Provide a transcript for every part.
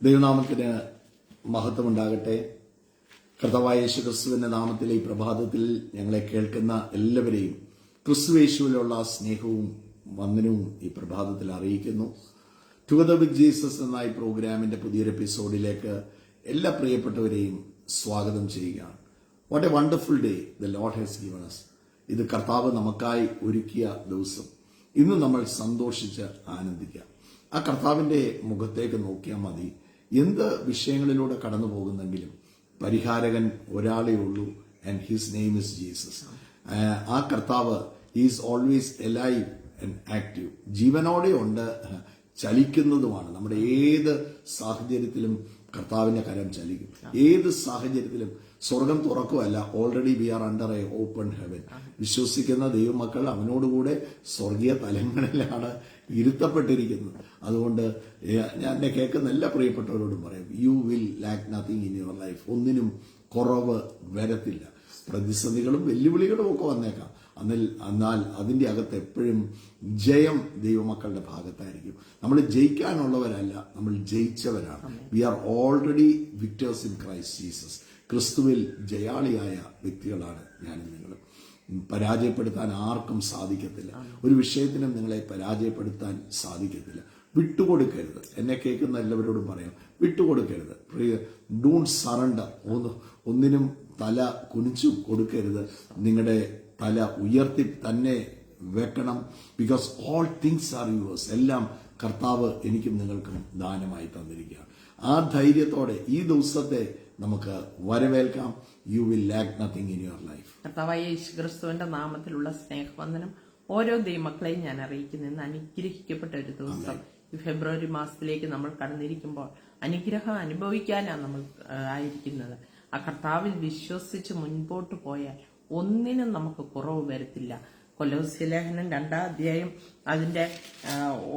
ദൈവനാമത്തിന് മഹത്വമുണ്ടാകട്ടെ. കർത്താവായ യേശുക്രിസ്തുവിന്റെ നാമത്തിൽ ഈ പ്രഭാതത്തിൽ ഞങ്ങളെ കേൾക്കുന്ന എല്ലാവരെയും ക്രിസ്തുയേശുവിലുള്ള സ്നേഹവും വന്ദനവും ഈ പ്രഭാതത്തിൽ അറിയിക്കുന്നു. ടുഗദർ വിത്ത് ജീസസ് എന്ന ഈ പ്രോഗ്രാമിന്റെ പുതിയൊരു എപ്പിസോഡിലേക്ക് എല്ലാ പ്രിയപ്പെട്ടവരെയും സ്വാഗതം ചെയ്യുകയാണ്. What A wonderful day the Lord has given us. ഇത് കർത്താവ് നമുക്കായി ഒരുക്കിയ ദിവസം. ഇന്ന് നമ്മൾ സന്തോഷിച്ച് ആനന്ദിക്കാം. ആ കർത്താവിന്റെ മുഖത്തേക്ക് നോക്കിയാൽ മതി. എന്ത് വിഷയങ്ങളിലൂടെ കടന്നു പോകുന്നെങ്കിലും പരിഹാരകൻ ഒരാളേ ഉള്ളൂ, and his name is Jesus. ആ കർത്താവ് is always alive and active. ജീവനോടെ ഉണ്ട്, ചലിക്കുന്നതുമാണ്. നമ്മുടെ ഏത് സാഹചര്യത്തിലും കർത്താവിന്റെ കരം ചലിക്കും. ഏത് സാഹചര്യത്തിലും സ്വർഗം തുറക്കുമല്ല, already we are under a open heaven. വിശ്വസിക്കുന്ന ദൈവമക്കൾ അവനോടുകൂടെ സ്വർഗീയ തലങ്ങളിലാണ് ഇരുത്തപ്പെട്ടിരിക്കുന്നത്. അതുകൊണ്ട് ഞാൻ എന്നെ കേൾക്കുന്ന എല്ലാ പ്രിയപ്പെട്ടവരോടും പറയും, you will lack nothing in your life. ഒന്നിനും കുറവ് വരത്തില്ല. പ്രതിസന്ധികളും വെല്ലുവിളികളും ഒക്കെ വന്നേക്കാം, എന്നാൽ അതിന്റെ അകത്ത് എപ്പോഴും ജയം ദൈവമക്കളുടെ ഭാഗത്തായിരിക്കും. നമ്മൾ ജയിക്കാനുള്ളവരല്ല, നമ്മൾ ജയിച്ചവരാണ്. We are already victors in Christ Jesus. ക്രിസ്തുവിൽ ജയാളിയായ വ്യക്തികളാണ് ഞാനും നിങ്ങളും. പരാജയപ്പെടുത്താൻ ആർക്കും സാധിക്കത്തില്ല. ഒരു വിഷയത്തിനും നിങ്ങളെ പരാജയപ്പെടുത്താൻ സാധിക്കത്തില്ല. വിട്ടുകൊടുക്കരുത്. എന്നെ കേൾക്കുന്ന എല്ലാവരോടും പറയാം, വിട്ടുകൊടുക്കരുത്. Don't surrender. ഒന്നിനും തല കുനിച്ചു കൊടുക്കരുത്. നിങ്ങളുടെ തല ഉയർത്തി തന്നെ വെക്കണം. Because all things are yours. എല്ലാം കർത്താവ് എനിക്കും നിങ്ങൾക്കും ദാനമായി തന്നിരിക്കുകയാണ്. ആ ധൈര്യത്തോടെ ഈ ദിവസത്തെ നമുക്ക് വരവേൽക്കാം. You will lack nothing in your life. കർത്താവായ യേശുക്രിസ്തുവിന്റെ നാമത്തിലുള്ള സ്നേഹവന്ദനം ഓരോ ദൈവമക്കളെയും ഞാൻ അറിയിക്കുന്നു. ഇന്ന് അനുഗ്രഹിക്കപ്പെട്ട ഒരു ദിവസം. ഈ ഫെബ്രുവരി മാസത്തിലേക്ക് നമ്മൾ കടന്നിരിക്കുമ്പോൾ അനുഗ്രഹം അനുഭവിക്കാനാണ് നമ്മൾ ആയിരിക്കുന്നത്. ആ കർത്താവിൽ വിശ്വസിച്ച് മുൻപോട്ട് പോയാൽ ഒന്നിനും നമുക്ക് കുറവ് വരത്തില്ല. കൊലോസ്യ ലേഖനം 2-ാം അധ്യായം അതിന്റെ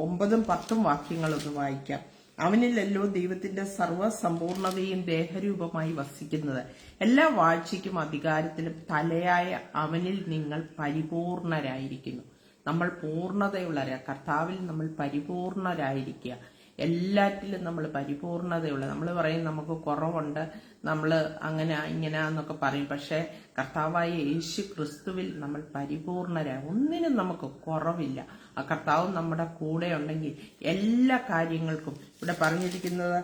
9-ഉം 10-ഉം വാക്യങ്ങളൊന്ന് വായിക്കാം. അവനിലല്ലോ ദൈവത്തിന്റെ സർവ്വസമ്പൂർണതയും ദേഹരൂപമായി വസിക്കുന്നത്. എല്ലാ വാഴ്ചയ്ക്കും അധികാരത്തിലും തലയായ അവനിൽ നിങ്ങൾ പരിപൂർണരായിരിക്കുന്നു. നമ്മൾ പൂർണ്ണതയുള്ളവരാ. കർത്താവിൽ നമ്മൾ പരിപൂർണരായിരിക്കുക. എല്ലാറ്റിലും നമ്മൾ പരിപൂർണതയുള്ള. നമ്മൾ പറയും നമുക്ക് കുറവുണ്ട്, നമ്മൾ അങ്ങനെ ഇങ്ങനെ എന്നൊക്കെ പറയും. പക്ഷെ കർത്താവായ യേശു ക്രിസ്തുവിൽ നമ്മൾ പരിപൂർണരാണ്. ഒന്നിനും നമുക്ക് കുറവില്ല. ആ കർത്താവ് നമ്മുടെ കൂടെ ഉണ്ടെങ്കിൽ എല്ലാ കാര്യങ്ങൾക്കും. ഇവിടെ പറഞ്ഞിരിക്കുന്നത്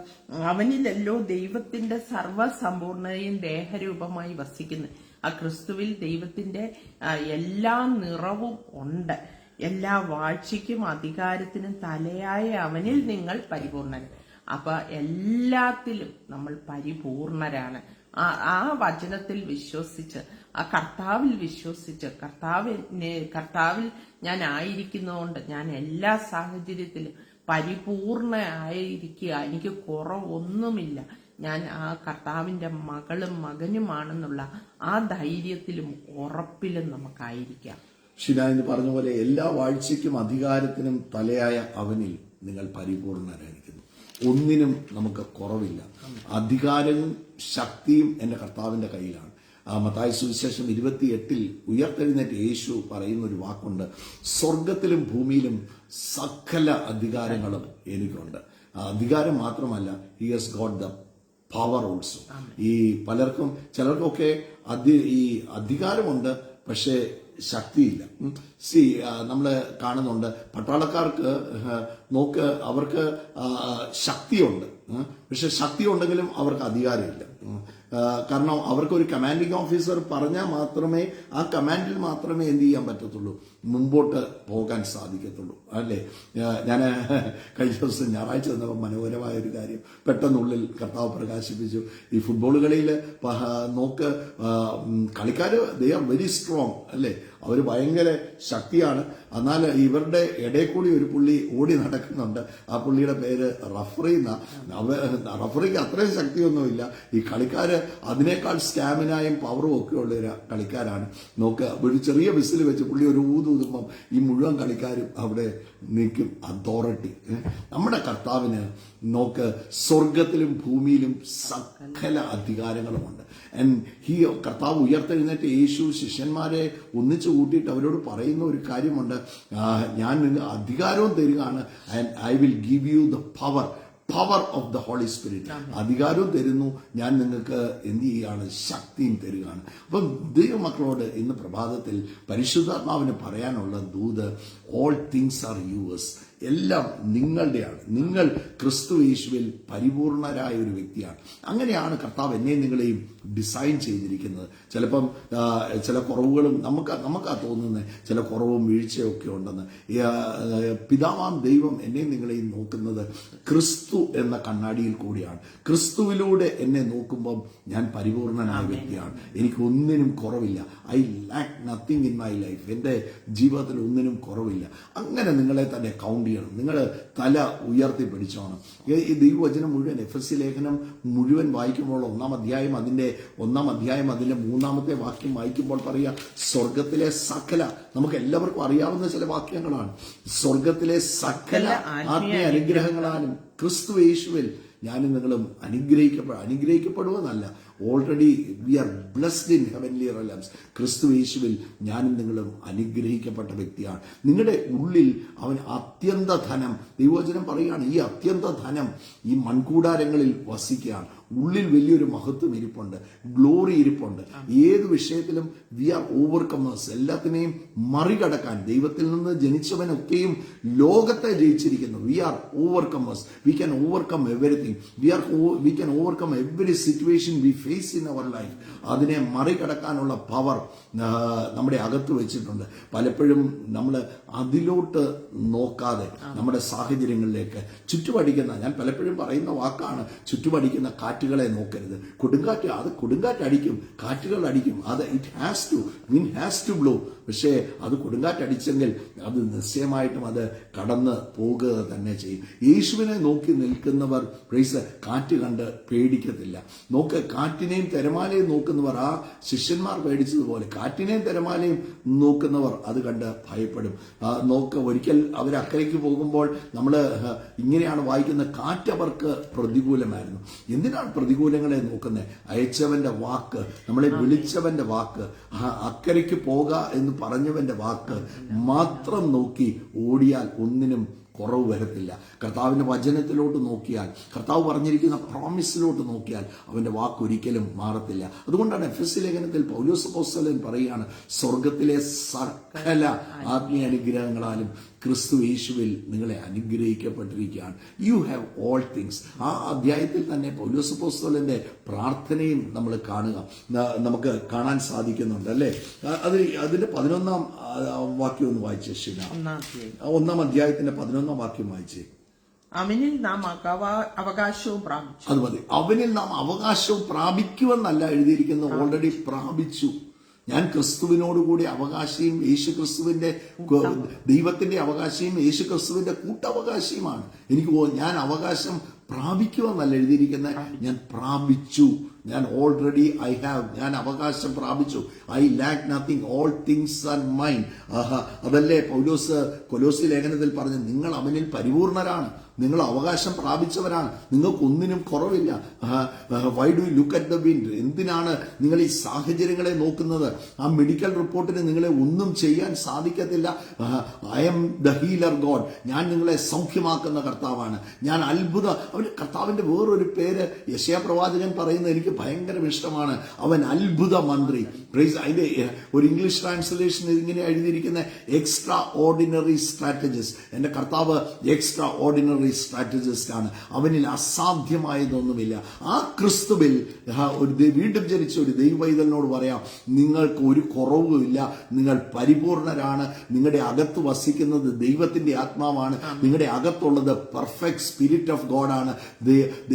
അവനിലല്ലോ ദൈവത്തിന്റെ സർവ്വസമ്പൂർണതയും ദേഹരൂപമായി വസിക്കുന്നു. ആ ക്രിസ്തുവിൽ ദൈവത്തിന്റെ എല്ലാ നിറവും ഉണ്ട്. എല്ലാ വാഴ്ചയ്ക്കും അധികാരത്തിനും തലയായ അവനിൽ നിങ്ങൾ പരിപൂർണരാണ്. അപ്പൊ എല്ലാത്തിലും നമ്മൾ പരിപൂർണരാണ്. ആ വചനത്തിൽ വിശ്വസിച്ച്, ആ കർത്താവിൽ വിശ്വസിച്ച്, കർത്താവിൽ ഞാൻ ആയിരിക്കുന്നതുകൊണ്ട് ഞാൻ എല്ലാ സാഹചര്യത്തിലും പരിപൂർണയായിരിക്കുക. എനിക്ക് കുറവൊന്നുമില്ല. ഞാൻ ആ കർത്താവിന്റെ മകളും മകനുമാണെന്നുള്ള ആ ധൈര്യത്തിലും ഉറപ്പിലും നമുക്കായിരിക്കാം. ഷിനാന്ന് പറഞ്ഞ പോലെ എല്ലാ വാഴ്ചയ്ക്കും അധികാരത്തിനും തലയായ അവനിൽ നിങ്ങൾ പരിപൂർണരായിരിക്കുന്നു. ഒന്നിനും നമുക്ക് കുറവില്ല. അധികാരവും ശക്തിയും എന്റെ കർത്താവിന്റെ കയ്യിലാണ്. മത്തായി സുവിശേഷം 28 ഉയർത്തെഴുന്നേറ്റ് യേശു പറയുന്ന ഒരു വാക്കുണ്ട്, സ്വർഗത്തിലും ഭൂമിയിലും സകല അധികാരങ്ങളും എനിക്കുണ്ട്. അധികാരം മാത്രമല്ല, he has got the power also. ഈ ചിലർക്കൊക്കെ ഈ അധികാരമുണ്ട്, പക്ഷേ ശക്തിയില്ല. നമ്മള് കാണുന്നുണ്ട്, പട്ടാളക്കാർക്ക് അവർക്ക് ശക്തിയുണ്ട്, പക്ഷെ ശക്തി ഉണ്ടെങ്കിലും അവർക്ക് അധികാരമില്ല. കാരണം അവർക്ക് ഒരു കമാൻഡിംഗ് ഓഫീസർ പറഞ്ഞാൽ മാത്രമേ ആ കമാൻഡിൽ മാത്രമേ എന്ത് ചെയ്യാൻ പറ്റത്തുള്ളൂ, മുമ്പോട്ട് പോകാൻ സാധിക്കത്തുള്ളൂ. അല്ലേ? ഞാൻ കഴിഞ്ഞ ദിവസം ഞായറാഴ്ച വന്നപ്പോൾ മനോഹരമായ ഒരു കാര്യം പെട്ടെന്നുള്ളിൽ കർത്താവ് പ്രകാശിപ്പിച്ചു. ഈ ഫുട്ബോൾ കളിയിൽ കളിക്കാര് ദേ ആർ വെരി സ്ട്രോങ്, അല്ലേ? അവർ ഭയങ്കര ശക്തിയാണ്. എന്നാൽ ഇവരുടെ ഇടയിൽ കൂടി ഒരു പുള്ളി ഓടി നടക്കുന്നുണ്ട്. ആ പുള്ളിയുടെ പേര് റഫറി എന്നാ. റഫറിക്ക് അത്രയും ശക്തിയൊന്നുമില്ല. ഈ കളിക്കാര് അതിനേക്കാൾ സ്റ്റാമിനായും പവറും ഒക്കെ ഉള്ള ഒരു കളിക്കാരാണ്. ഒരു ചെറിയ വിസിൽ വെച്ച് പുള്ളി ഒരു ഊതുമ്പം ഈ മുഴുവൻ കളിക്കാരും അവിടെ നിൽക്കും. അതോറിറ്റി നമ്മുടെ കർത്താവിന് സ്വർഗത്തിലും ഭൂമിയിലും സകല അധികാരങ്ങളുമുണ്ട്. കർത്താവ് ഉയർത്തെഴുന്നേറ്റ് യേശു ശിഷ്യന്മാരെ ഒന്നിച്ചു കൂട്ടിയിട്ട് അവരോട് പറയുന്ന ഒരു കാര്യമുണ്ട്, ഞാൻ നിങ്ങൾക്ക് അധികാരവും തരികയാണ്, and I will give you the power power of the Holy Spirit. അധികാരവും തരുന്നു, ഞാൻ നിങ്ങൾക്ക് എന്ത് ചെയ്യുകയാണ്, ശക്തിയും തരികയാണ്. അപ്പം ദൈവമക്കളോട് ഇന്ന് പ്രഭാതത്തിൽ പരിശുദ്ധാത്മാവിന് പറയാനുള്ള ദൂത്, ഓൾ തിങ്സ് ആർ യുവേഴ്സ്. എല്ലാം നിങ്ങളുടെയാണ്. നിങ്ങൾ ക്രിസ്തു യേശുവിൽ പരിപൂർണരായ ഒരു വ്യക്തിയാണ്. അങ്ങനെയാണ് കർത്താവ് എന്നെയും നിങ്ങളെയും ഡിസൈൻ ചെയ്തിരിക്കുന്നത്. ചിലപ്പം ചില കുറവുകളും നമുക്കാ തോന്നുന്നത്, ചില കുറവും വീഴ്ചയൊക്കെ ഉണ്ടെന്ന്. പിതാവാം ദൈവം എന്നെയും നിങ്ങളെയും നോക്കുന്നത് ക്രിസ്തു എന്ന കണ്ണാടിയിൽ കൂടിയാണ്. ക്രിസ്തുവിലൂടെ എന്നെ നോക്കുമ്പം ഞാൻ പരിപൂർണനായ വ്യക്തിയാണ്. എനിക്ക് ഒന്നിനും കുറവില്ല. I lack nothing in my life. എൻ്റെ ജീവിതത്തിൽ ഒന്നിനും കുറവില്ല. അങ്ങനെ നിങ്ങളെ തന്നെ കൗണ്ട് ചെയ്യണം. നിങ്ങൾ തല ഉയർത്തി പിടിച്ചോണം. ഈ ദൈവവചനം മുഴുവൻ, എഫെസ്യ ലേഖനം മുഴുവൻ വായിക്കുമ്പോൾ ഒന്നാം അധ്യായം അതിന്റെ 3-ാമത്തെ വാക്യം വായിക്കുമ്പോൾ പറയുക, സ്വർഗത്തിലെ സകല, നമുക്ക് എല്ലാവർക്കും അറിയാവുന്ന ചില വാക്യങ്ങളാണ്, സ്വർഗത്തിലെ സകല ആത്മീയ അനുഗ്രഹങ്ങളാലും ക്രിസ്തു യേശുവിൽ ഞാനും നിങ്ങളും അനുഗ്രഹിക്കപ്പെടുമെന്നല്ല, already we are blessed in heavenly realms. ക്രിസ്തു യേശുവിൽ ഞാനും നിങ്ങളും അനുഗ്രഹിക്കപ്പെട്ട വ്യക്തിയാണ്. നിങ്ങളുടെ ഉള്ളിൽ അവൻ അത്യന്ത ധനം, ദൈവവചനം പറയുകയാണ്, ഈ അത്യന്ത ധനം ഈ മൺകൂടാരങ്ങളിൽ വസിക്കുകയാണ്. ഉള്ളിൽ വലിയൊരു മഹത്വം ഇരിപ്പുണ്ട്, ഗ്ലോറി ഇരിപ്പുണ്ട്. ഏത് വിഷയത്തിലും വി ആർ ഓവർകമേഴ്സ്. എല്ലാത്തിനെയും മറികടക്കാൻ ദൈവത്തിൽ നിന്ന് ജനിച്ചവനൊക്കെയും ലോകത്തെ ജയിച്ചിരിക്കുന്നു. We are overcomers. We can overcome everything. We can overcome every situation we face in our life. അതിനെ മറികടക്കാനുള്ള പവർ നമ്മുടെ അകത്ത് വെച്ചിട്ടുണ്ട്. പലപ്പോഴും നമ്മൾ അതിലോട്ട് നോക്കാതെ നമ്മുടെ സാഹചര്യങ്ങളിലേക്ക്, ചുറ്റുപടിക്കുന്ന, ഞാൻ പലപ്പോഴും പറയുന്ന വാക്കാണ്, ചുറ്റുപടിക്കുന്ന കാറ്റുകളെ നോക്കരുത്. കൊടുങ്കാറ്റ് അടിക്കും, കാറ്റുകൾ അടിക്കും. അത് വിൻഡ് ഹാസ് ടു ബ്ലോ. പക്ഷേ അത് കൊടുങ്കാറ്റടിച്ചെങ്കിൽ അത് നിശ്ചയമായിട്ടും അത് കടന്ന് പോകുക തന്നെ ചെയ്യും. യേശുവിനെ നോക്കി നിൽക്കുന്നവർ കാറ്റ് കണ്ട് പേടിക്കത്തില്ല. കാറ്റിനെയും തിരമാലയും നോക്കുന്നവർ, ആ ശിഷ്യന്മാർ പേടിച്ചതുപോലെ കാറ്റിനെയും തിരമാലയും നോക്കുന്നവർ അത് കണ്ട് ഭയപ്പെടും. ഒരിക്കൽ അവർ അക്കരയ്ക്ക് പോകുമ്പോൾ നമ്മൾ ഇങ്ങനെയാണ് വായിക്കുന്നത്, കാറ്റവർക്ക് പ്രതികൂലമായിരുന്നു. എന്തിനാണ് പ്രതികൂലങ്ങളെ നോക്കുന്നത്? അയച്ചവന്റെ വാക്ക്, നമ്മളെ വിളിച്ചവന്റെ വാക്ക്, അക്കരയ്ക്ക് പോക എന്ന് പറഞ്ഞവന്റെ വാക്ക് മാത്രം നോക്കി ഓടിയാൽ ഒന്നിനും കുറവ് വരത്തില്ല. കർത്താവിന്റെ വചനത്തിലോട്ട് നോക്കിയാൽ, കർത്താവ് പറഞ്ഞിരിക്കുന്ന പ്രോമിസിലോട്ട് നോക്കിയാൽ അവന്റെ വാക്ക് ഒരിക്കലും മാറത്തില്ല. അതുകൊണ്ടാണ് എഫെസ്യ ലേഖനത്തിൽ പൗലോസ് അപ്പോസ്തലൻ പറയുകയാണ്, സ്വർഗത്തിലെ സകല ആത്മീയ അനുഗ്രഹങ്ങളാലും ക്രിസ്തു യേശുവിൽ നിങ്ങളെ അനുഗ്രഹിക്കപ്പെട്ടിരിക്കുകയാണ്. You have all things. ആ അധ്യായത്തിൽ തന്നെ പൗലോസ് അപ്പോസ്തലന്റെ പ്രാർത്ഥനയും നമ്മൾ നമുക്ക് കാണാൻ സാധിക്കുന്നുണ്ട്, അല്ലേ? അതിന്റെ 11-ാം വാക്യം ഒന്ന് വായിച്ചേ ശില. 1-ാം അധ്യായത്തിന്റെ 11-ാം വാക്യം വായിച്ചേ. അവനിൽ നാം അവകാശവും പ്രാപിച്ചു. അത് മതി. അവനിൽ നാം അവകാശവും പ്രാപിക്കുമെന്നല്ല എഴുതിയിരിക്കുന്നത്, ഓൾറെഡി പ്രാപിച്ചു. ഞാൻ ക്രിസ്തുവിനോടുകൂടി അവകാശിയും യേശു ക്രിസ്തുവിന്റെ, ദൈവത്തിന്റെ അവകാശിയും യേശു ക്രിസ്തുവിന്റെ കൂട്ടവകാശിയുമാണ്. ഞാൻ അവകാശം പ്രാപിക്കുമെന്നല്ല എഴുതിയിരിക്കുന്നത്, ഞാൻ പ്രാപിച്ചു. ഞാൻ ഓൾറെഡി ഞാൻ അവകാശം പ്രാപിച്ചു. I lack nothing, all things are mine. അതല്ലേ പൗലോസ് കൊലോസ്യ ലേഖനത്തിൽ പറഞ്ഞു, നിങ്ങൾ അവനിൽ പരിപൂർണരാണ്, നിങ്ങൾ അവകാശം പ്രാപിച്ചവരാണ്, നിങ്ങൾക്കൊന്നിനും കുറവില്ല. Why do you look at the wind? എന്തിനാണ് നിങ്ങൾ ഈ സാഹചര്യങ്ങളെ നോക്കുന്നത്? ആ മെഡിക്കൽ റിപ്പോർട്ടിന് നിങ്ങളെ ഒന്നും ചെയ്യാൻ സാധിക്കത്തില്ല. I M the healer God. ഞാൻ നിങ്ങളെ സൗഖ്യമാക്കുന്ന കർത്താവാണ്. ഞാൻ കർത്താവിന്റെ വേറൊരു പേര് യെശയ്യാ പ്രവാചകൻ പറയുന്നത് എനിക്ക് ഭയങ്കര ഇഷ്ടമാണ്. അവൻ അത്ഭുത മന്ത്രി. അതിന്റെ ഒരു ഇംഗ്ലീഷ് ട്രാൻസ്ലേഷൻ ഇങ്ങനെ എഴുതിയിരിക്കുന്ന, എക്സ്ട്രാ ഓർഡിനറി സ്ട്രാറ്റജിസ്റ്റ്. എന്റെ കർത്താവ് എക്സ്ട്രാ ഓർഡിനറി സ്ട്രാറ്റജിസ്റ്റ് ആണ്. അവനിൽ അസാധ്യമായതൊന്നുമില്ല. ആ ക്രിസ്തുവിൽ വീണ്ടും ജനിച്ച ഒരു ദൈവവൈതലിനോട് പറയാം, നിങ്ങൾക്ക് ഒരു കുറവുമില്ല, നിങ്ങൾ പരിപൂർണരാണ്. നിങ്ങളുടെ അകത്ത് വസിക്കുന്നത് ദൈവത്തിന്റെ ആത്മാവാണ്. നിങ്ങളുടെ അകത്തുള്ളത് പെർഫെക്റ്റ് സ്പിരിറ്റ് ഓഫ് ഗോഡാണ്.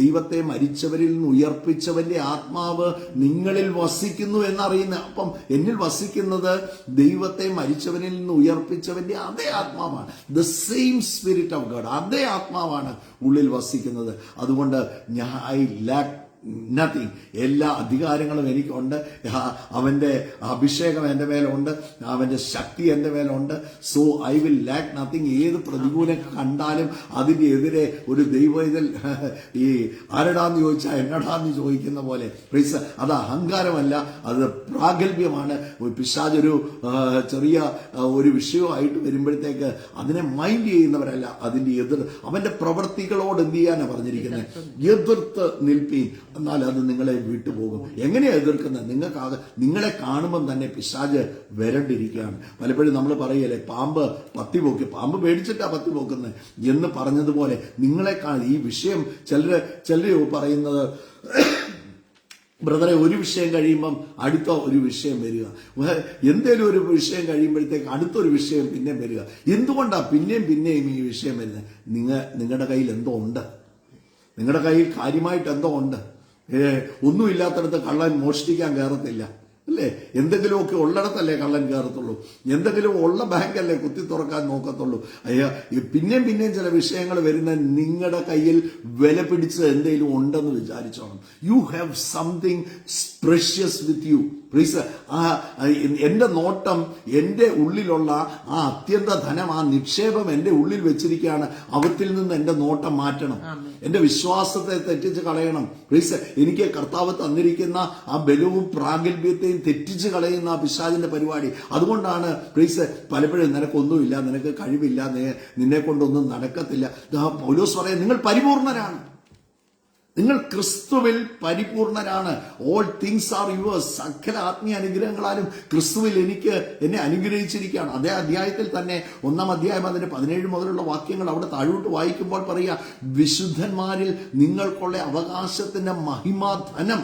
ദൈവത്തെ മരിച്ചവരിൽ നിന്ന് ഉയർപ്പിച്ചവന്റെ ആത്മാവ് നിങ്ങളിൽ വസിക്കുന്നു എന്നറിയുന്ന. അപ്പം എന്നിൽ വസിക്കുന്നത് ദൈവത്തെ മരിച്ചവനിൽ നിന്ന് ഉയർപ്പിച്ചവന്റെ അതേ ആത്മാവാണ്. The same spirit of God, അതേ ആത്മാവാണ് ഉള്ളിൽ വസിക്കുന്നത്. അതുകൊണ്ട് ഐ ലാക്ക് നത്തിങ്. എല്ലാ അധികാരങ്ങളും എനിക്കുണ്ട്. അവന്റെ അഭിഷേകം എൻ്റെ മേലുണ്ട്, അവന്റെ ശക്തി എൻ്റെ മേലുണ്ട്. So I will lack nothing. ഏത് പ്രതികൂലം കണ്ടാലും അതിന്റെ എതിരെ ഒരു ദൈവത്തിൽ ഈ ആരടാന്ന് ചോദിച്ചാൽ എന്നടാന്ന് ചോദിക്കുന്ന പോലെ പ്രീസ്, അത് അഹങ്കാരമല്ല, അത് പ്രാഗൽഭ്യമാണ്. പിശാചൊരു ചെറിയ ഒരു വിഷയമായിട്ട് വരുമ്പോഴത്തേക്ക് അതിനെ മൈൻഡ് ചെയ്യുന്നവരല്ല, അതിന്റെ എതിർ അവന്റെ പ്രവൃത്തികളോട് എന്ത് ചെയ്യാനാ പറഞ്ഞിരിക്കുന്നത്? എതിർത്ത് നിൽപ്പീൻ, എന്നാൽ അത് നിങ്ങളെ വിട്ടുപോകും. എങ്ങനെയാ എതിർക്കുന്നത്? നിങ്ങളെ കാണുമ്പം തന്നെ പിശാച് വരണ്ടിരിക്കുകയാണ്. പലപ്പോഴും നമ്മൾ പറയല്ലേ, പാമ്പ് പത്തി പോക്കി, പാമ്പ് പേടിച്ചിട്ടാ പത്തി പോക്കുന്നത് എന്ന് പറഞ്ഞതുപോലെ നിങ്ങളെ ഈ വിഷയം ചിലര് പറയുന്നത്, ബ്രദറെ ഒരു വിഷയം കഴിയുമ്പം അടുത്ത ഒരു വിഷയം വരിക, എന്തേലും ഒരു വിഷയം കഴിയുമ്പോഴത്തേക്ക് അടുത്തൊരു വിഷയം പിന്നെയും വരിക. എന്തുകൊണ്ടാ പിന്നെയും ഈ വിഷയം വരുന്നത്? നിങ്ങളുടെ കയ്യിൽ എന്തോ ഉണ്ട്, നിങ്ങളുടെ കയ്യിൽ കാര്യമായിട്ട് എന്തോ ഉണ്ട്. ഒന്നുമില്ലാത്തടത്ത് കള്ളൻ മോഷ്ടിക്കാൻ കയറത്തില്ല അല്ലേ? എന്തെങ്കിലുമൊക്കെ ഉള്ളിടത്തല്ലേ കള്ളൻ കയറത്തുള്ളൂ. എന്തെങ്കിലും ഉള്ള ബാങ്കല്ലേ കുത്തി തുറക്കാൻ നോക്കത്തുള്ളൂ. പിന്നെയും ചില വിഷയങ്ങൾ വരുന്ന നിങ്ങളുടെ കയ്യിൽ വില പിടിച്ച് എന്തെങ്കിലും ഉണ്ടെന്ന് വിചാരിച്ചോണം. You have something precious with you. Please, എന്റെ നോട്ടം എന്റെ ഉള്ളിലുള്ള ആ അത്യന്ത ധനം, ആ നിക്ഷേപം എന്റെ ഉള്ളിൽ വെച്ചിരിക്കുകയാണ്. അവത്തിൽ നിന്ന് എന്റെ നോട്ടം മാറ്റണം, എന്റെ വിശ്വാസത്തെ തെറ്റിച്ച് കളയണം. പ്ലീസ്, എനിക്ക് കർത്താവ് തന്നിരിക്കുന്ന ആ ബലവും പ്രാഗൽഭ്യത്തെയും തെറ്റിച്ച് കളയുന്ന ആ പിശാചിന്റെ പരിപാടി. അതുകൊണ്ടാണ് പ്ലീസ് പലപ്പോഴും നിനക്കൊന്നുമില്ല, നിനക്ക് കഴിവില്ല, നിന്നെ കൊണ്ടൊന്നും നടക്കത്തില്ല. പൗലോസ് പറയാം, നിങ്ങൾ പരിപൂർണരാണ്, നിങ്ങൾ ക്രിസ്തുവിൽ പരിപൂർണരാണ്. All things are yours. സകല ആത്മീയ അനുഗ്രഹങ്ങളാലും ക്രിസ്തുവിൽ എന്നെ അനുഗ്രഹിച്ചിരിക്കുകയാണ്. അതേ അധ്യായത്തിൽ തന്നെ 1-ാം അധ്യായം അതിന്റെ 17 മുതലുള്ള വാക്യങ്ങൾ അവിടെ താഴോട്ട് വായിക്കുമ്പോൾ പറയുക, വിശുദ്ധന്മാരിൽ നിങ്ങൾക്കുള്ള അവകാശത്തിന്റെ മഹിമാധനം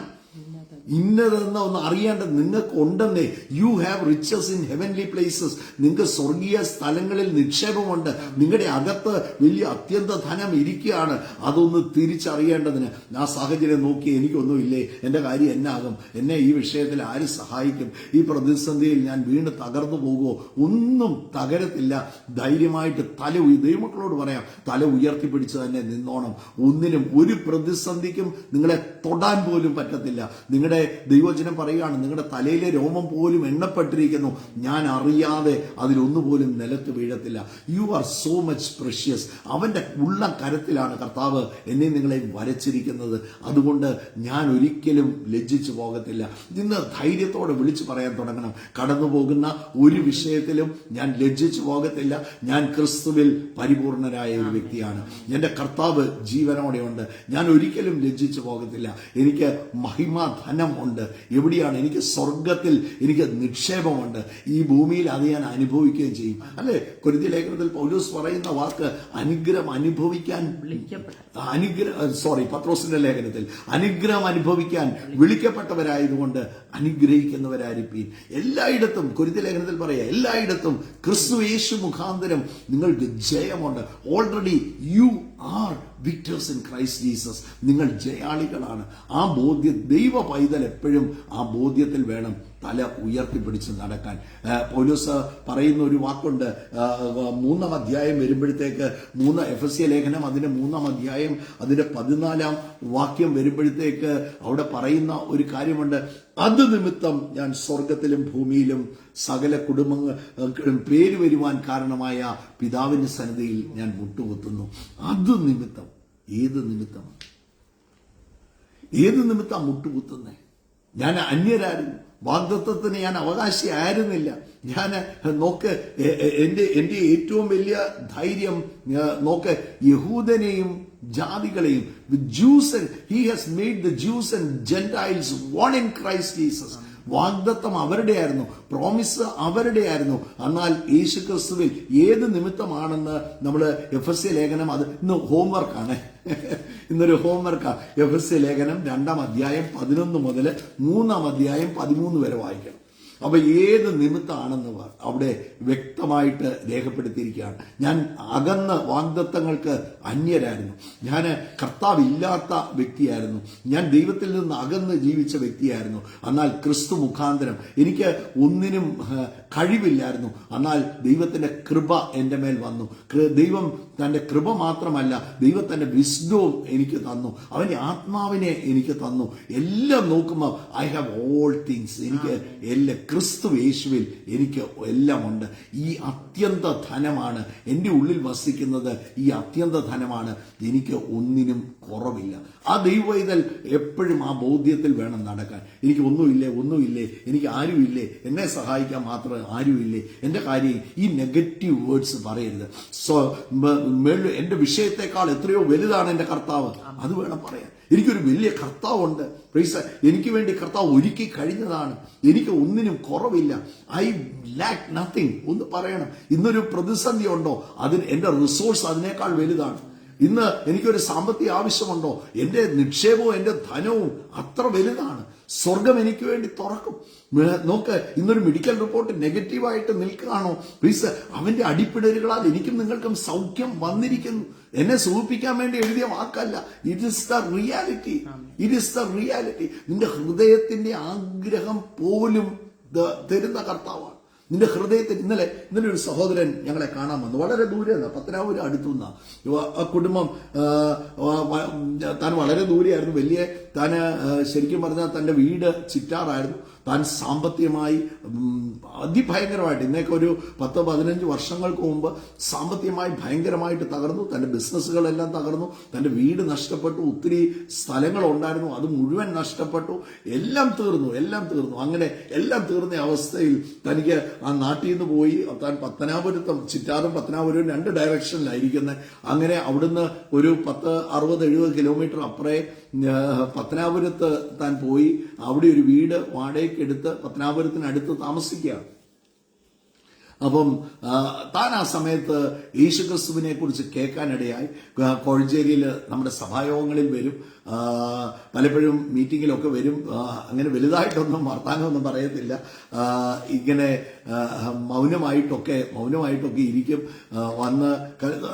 ഇന്നതെന്ന് ഒന്ന് അറിയേണ്ടത് നിങ്ങൾക്ക് ഉണ്ടെന്നേ. You have riches in heavenly places. നിങ്ങൾക്ക് സ്വർഗീയ സ്ഥലങ്ങളിൽ നിക്ഷേപമുണ്ട്. നിങ്ങളുടെ അകത്ത് വലിയ അത്യന്ത ധനം ഇരിക്കുകയാണ്. അതൊന്ന് തിരിച്ചറിയേണ്ടതിന് ആ സാഹചര്യം നോക്കി എനിക്കൊന്നുമില്ലേ, എന്റെ കാര്യം എന്നാകും, എന്നെ ഈ വിഷയത്തിൽ ആര് സഹായിക്കും, ഈ പ്രതിസന്ധിയിൽ ഞാൻ വീണ് തകർന്നു പോകുമോ? ഒന്നും തകരത്തില്ല. ധൈര്യമായിട്ട് ദൈവമക്കളോട് പറയാം, തല ഉയർത്തിപ്പിടിച്ച് തന്നെ നിന്നോണം. ഒന്നിനും ഒരു പ്രതിസന്ധിക്കും നിങ്ങളെ തൊടാൻ പോലും പറ്റത്തില്ല. നിങ്ങളുടെ ദൈവവചനം പറയുകയാണ്, നിങ്ങളുടെ തലയിലെ രോമം പോലും എണ്ണപ്പെട്ടിരിക്കുന്നു, ഞാൻ അറിയാതെ അതിലൊന്നുപോലും നിലത്ത് വീഴത്തില്ല. You are so much precious. അവന്റെ ഉള്ള കരത്തിലാണ് കർത്താവ് എന്നെ നിങ്ങളെ വരച്ചിരിക്കുന്നത്. അതുകൊണ്ട് ഞാൻ ഒരിക്കലും ലജ്ജിച്ചു പോകത്തില്ല. ഇന്ന് ധൈര്യത്തോടെ വിളിച്ചു പറയാൻ തുടങ്ങണം, കടന്നു പോകുന്ന ഒരു വിഷയത്തിലും ഞാൻ ലജ്ജിച്ചു പോകത്തില്ല. ഞാൻ ക്രിസ്തുവിൽ പരിപൂർണരായ ഒരു വ്യക്തിയാണ്. എന്റെ കർത്താവ് ജീവനോടെയുണ്ട്. ഞാൻ ഒരിക്കലും ലജ്ജിച്ചു പോകത്തില്ല. എനിക്ക് മഹിമാധനം ഉണ്ട്. എവിടെയാണ്? എനിക്ക് സ്വർഗത്തിൽ എനിക്ക് നിക്ഷേപമുണ്ട്. ഈ ഭൂമിയിൽ അത് ഞാൻ അനുഭവിക്കുകയും ചെയ്യും. അല്ലെ? കൊരിന്ത്യർ ലേഖനത്തിൽ പൗലോസ് പറയുന്ന വാക്ക് അനുഗ്രഹം അനുഭവിക്കാൻ പത്രോസിന്റെ ലേഖനത്തിൽ അനുഗ്രഹം അനുഭവിക്കാൻ വിളിക്കപ്പെട്ടവരായതുകൊണ്ട് അനുഗ്രഹിക്കുന്നവരായിരിക്കും. എല്ലായിടത്തും കൊരിന്ത്യർ ലേഖനത്തിൽ പറയാം, എല്ലായിടത്തും ക്രിസ്തു യേശു മുഖാന്തരം നിങ്ങൾക്ക് ജയമുണ്ട്. Already you are victors in Christ Jesus. നിങ്ങൾ ജയാളികളാണ്. ആ ബോധ്യം ദൈവ പൈതൽ എപ്പോഴും ആ ബോധ്യത്തിൽ വേണം തല ഉയർത്തിപ്പിടിച്ച് നടക്കാൻ. പൗലോസ് പറയുന്ന ഒരു വാക്കുണ്ട്, 3-ാം അധ്യായം വരുമ്പോഴത്തേക്ക്, എഫെസ്യ ലേഖനം അതിന്റെ 3-ാം അധ്യായം അതിന്റെ 14-ാം വാക്യം വരുമ്പോഴത്തേക്ക് അവിടെ പറയുന്ന ഒരു കാര്യമുണ്ട്, അത് നിമിത്തം ഞാൻ സ്വർഗത്തിലും ഭൂമിയിലും സകല കുടുംബങ്ങളും പേര് വരുവാൻ കാരണമായ പിതാവിന്റെ സന്നിധിയിൽ ഞാൻ മുട്ടുകുത്തുന്നു. അത് നിമിത്തം. ഏത് നിമിത്തമാണ്? ഏത് നിമിത്തം മുട്ടുകുത്തുന്നേ? ഞാൻ അന്യരായിരുന്നു, വാഗ്ദത്തത്തിന് ഞാൻ അവകാശിയായിരുന്നില്ല. ഞാൻ നോക്ക്, എന്റെ ഏറ്റവും വലിയ ധൈര്യം നോക്ക്, യഹൂദനെയും ജാതികളെയും, he has made the Jews and Gentiles one in Christ Jesus. വാഗ്ദത്തം അവരുടെ ആയിരുന്നു, പ്രോമിസ് അവരുടെ ആയിരുന്നു. എന്നാൽ യേശു ക്രിസ്തുവിൽ ഏത് നിമിത്തമാണെന്ന് നമ്മൾ എഫെസ്യ ലേഖനം, അത് ഇന്ന് ഹോംവർക്കാണ്, ഇന്നൊരു ഹോംവർക്കാണ്. എഫെസ്യ ലേഖനം 2-ാം അധ്യായം 11 മുതൽ 3-ാം അധ്യായം 13 വരെ വായിക്കണം. അപ്പൊ ഏത് നിമിത്തമാണെന്ന് അവിടെ വ്യക്തം വ്യക്തമായിട്ട് രേഖപ്പെടുത്തിയിരിക്കുകയാണ്. ഞാൻ അകന്ന് വാഗ്ദത്തങ്ങൾക്ക് അന്യരായിരുന്നു. ഞാൻ കർത്താവില്ലാത്ത വ്യക്തിയായിരുന്നു. ഞാൻ ദൈവത്തിൽ നിന്ന് അകന്ന് ജീവിച്ച വ്യക്തിയായിരുന്നു. എന്നാൽ ക്രിസ്തു മുഖാന്തരം എനിക്ക് ഒന്നിനും കഴിവില്ലായിരുന്നു. എന്നാൽ ദൈവത്തിന്റെ കൃപ എൻ്റെ മേൽ വന്നു. ദൈവം തന്റെ കൃപ മാത്രമല്ല, ദൈവത്തിന്റെ വിസ്ഡവും എനിക്ക് തന്നു. അവന്റെ ആത്മാവിനെ എനിക്ക് തന്നു. എല്ലാം നോക്കുമ്പോൾ ഐ ഹാവ് ഓൾ തിങ്സ്. എനിക്ക് എല്ലാം ക്രിസ്തു യേശുവിൽ എനിക്ക് എല്ലാം ഉണ്ട്. ഈ അത്യന്ത ധനമാണ് എൻ്റെ ഉള്ളിൽ വസിക്കുന്നത്. ഈ അത്യന്ത ധനമാണ്. എനിക്ക് ഒന്നിനും കുറവില്ല. ആ ദൈവവൈതൽ എപ്പോഴും ആ ബോധ്യത്തിൽ വേണം നടക്കാൻ. എനിക്ക് ഒന്നുമില്ലേ, എനിക്ക് ആരുമില്ലേ, എന്നെ സഹായിക്കാൻ മാത്രം ആരുമില്ലേ, എൻ്റെ കാര്യം ഈ നെഗറ്റീവ് വേർഡ്സ് പറയരുത്. എന്റെ വിഷയത്തെക്കാൾ എത്രയോ വലുതാണ് എൻ്റെ കർത്താവ്. അത് വേണം പറയാൻ. എനിക്കൊരു വലിയ കർത്താവുണ്ട്. എനിക്ക് വേണ്ടി കർത്താവ് ഒരുക്കി കഴിഞ്ഞതാണ്. എനിക്ക് ഒന്നിനും കുറവില്ല. I lack nothing. ഒന്ന് പറയണം. ഇന്നൊരു പ്രതിസന്ധി ഉണ്ടോ, അതിന് എന്റെ റിസോഴ്സ് അതിനേക്കാൾ വലുതാണ്. ഇന്ന് എനിക്കൊരു സാമ്പത്തിക ആവശ്യമുണ്ടോ, എന്റെ നിക്ഷേപവും എന്റെ ധനവും അത്ര വലുതാണ്. സ്വർഗം എനിക്ക് വേണ്ടി തുറക്കും. നോക്ക്, ഇന്നൊരു മെഡിക്കൽ റിപ്പോർട്ട് നെഗറ്റീവായിട്ട് നിൽക്കുകയാണോ, പ്ലീസ്, അവന്റെ അടിപ്പിടലുകളാൽ എനിക്കും നിങ്ങൾക്കും സൗഖ്യം വന്നിരിക്കുന്നു. എന്നെ സൂചിപ്പിക്കാൻ വേണ്ടി എഴുതിയ വാക്കല്ല. It is the reality. It is the reality. നിന്റെ ഹൃദയത്തിന്റെ ആഗ്രഹം പോലും തരുന്ന കർത്താവാണ്. നിന്റെ ഹൃദയത്തിൽ ഇന്നലെ ഒരു സഹോദരൻ ഞങ്ങളെ കാണാൻ വന്നു. വളരെ ദൂരെ നിന്ന്, പത്തനാപുരം അടുത്തുനിന്ന ആ കുടുംബം. താൻ വളരെ ദൂരെയായിരുന്നു. താന് ശരിക്കും പറഞ്ഞാൽ തന്റെ വീട് ചിറ്റാറായിരുന്നു. താൻ സാമ്പത്തികമായി അതിഭയങ്കരമായിട്ട്, ഇന്നേക്ക് ഒരു 10-15 വർഷങ്ങൾക്ക് മുമ്പ് സാമ്പത്തികമായി ഭയങ്കരമായിട്ട് തകർന്നു. തന്റെ ബിസിനസ്സുകളെല്ലാം തകർന്നു. തന്റെ വീട് നഷ്ടപ്പെട്ടു. ഒത്തിരി സ്ഥലങ്ങളുണ്ടായിരുന്നു, അത് മുഴുവൻ നഷ്ടപ്പെട്ടു. എല്ലാം തീർന്നു. അങ്ങനെ എല്ലാം തീർന്ന അവസ്ഥയിൽ തനിക്ക് ആ നാട്ടിൽ നിന്ന് പോയി താൻ പത്തനാപുരത്തും, ചിറ്റാറും പത്തനാപുരവും 2 ഡയറക്ഷനിലായിരിക്കുന്നത്. അങ്ങനെ അവിടുന്ന് ഒരു 10-60-70 കിലോമീറ്റർ അപ്പുറേ പത്തനാപുരത്ത് താൻ പോയി അവിടെ ഒരു വീട് വാടകയ്ക്ക് എടുത്ത് പത്തനാപുരത്തിനടുത്ത് താമസിക്കുക. അപ്പം താൻ ആ സമയത്ത് യേശുക്രിസ്തുവിനെ കുറിച്ച് കേൾക്കാനിടയായി. കോഴഞ്ചേരിയിൽ നമ്മുടെ സഭായോഗങ്ങളിൽ വരും, പലപ്പോഴും മീറ്റിങ്ങിലൊക്കെ വരും. അങ്ങനെ വലുതായിട്ടൊന്നും വർത്താനമൊന്നും പറയത്തില്ല. ഇങ്ങനെ മൗനമായിട്ടൊക്കെ ഇരിക്കും. വന്ന്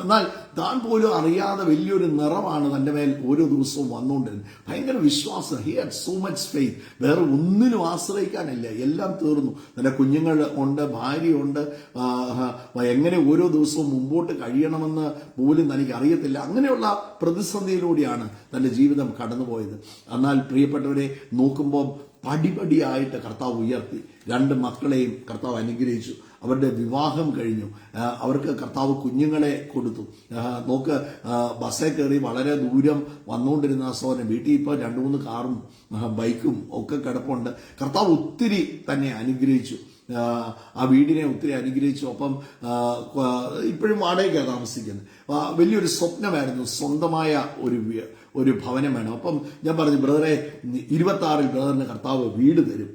എന്നാൽ താൻ പോലും അറിയാതെ വലിയൊരു നിറമാണ് തന്റെ മേൽ ഓരോ ദിവസവും വന്നുകൊണ്ടിരുന്നത്. ഭയങ്കര വിശ്വാസം. He had so much faith. വേറെ ഒന്നിനും ആശ്രയിക്കാനില്ല. എല്ലാം തീർന്നു. തന്റെ കുഞ്ഞുങ്ങൾ ഉണ്ട്, ഭാര്യയുണ്ട്. എങ്ങനെ ഓരോ ദിവസവും മുമ്പോട്ട് കഴിയണമെന്ന് പോലും തനിക്ക് അറിയത്തില്ല. അങ്ങനെയുള്ള പ്രതിസന്ധിയിലൂടെയാണ് തന്റെ ജീവിതം കടന്നുപോയത്. എന്നാൽ പ്രിയപ്പെട്ടവരെ, നോക്കുമ്പോൾ പടിപടിയായിട്ട് കർത്താവ് ഉയർത്തി. 2 മക്കളെയും കർത്താവ് അനുഗ്രഹിച്ചു. അവരുടെ വിവാഹം കഴിഞ്ഞു. അവർക്ക് കർത്താവ് കുഞ്ഞുങ്ങളെ കൊടുത്തു. നോക്ക്, ബസ്സിൽ കയറി വളരെ ദൂരം വന്നുകൊണ്ടിരുന്ന സോനെ വീട്ടിൽ ഇപ്പോൾ 2-3 കാറും ബൈക്കും ഒക്കെ കിടപ്പുണ്ട്. കർത്താവ് ഒത്തിരി തന്നെ അനുഗ്രഹിച്ചു. ആ വീടിനെ ഒത്തിരി അനുഗ്രഹിച്ചു. ഒപ്പം ഇപ്പോഴും വാടകയ്ക്കാണ് താമസിക്കുന്നത്. വലിയൊരു സ്വപ്നമായിരുന്നു സ്വന്തമായ ഒരു ഭവനം വേണം. അപ്പം ഞാൻ പറഞ്ഞു, ബ്രദറെ, 26-ൽ ബ്രദറിന് കർത്താവ് വീട് തരും.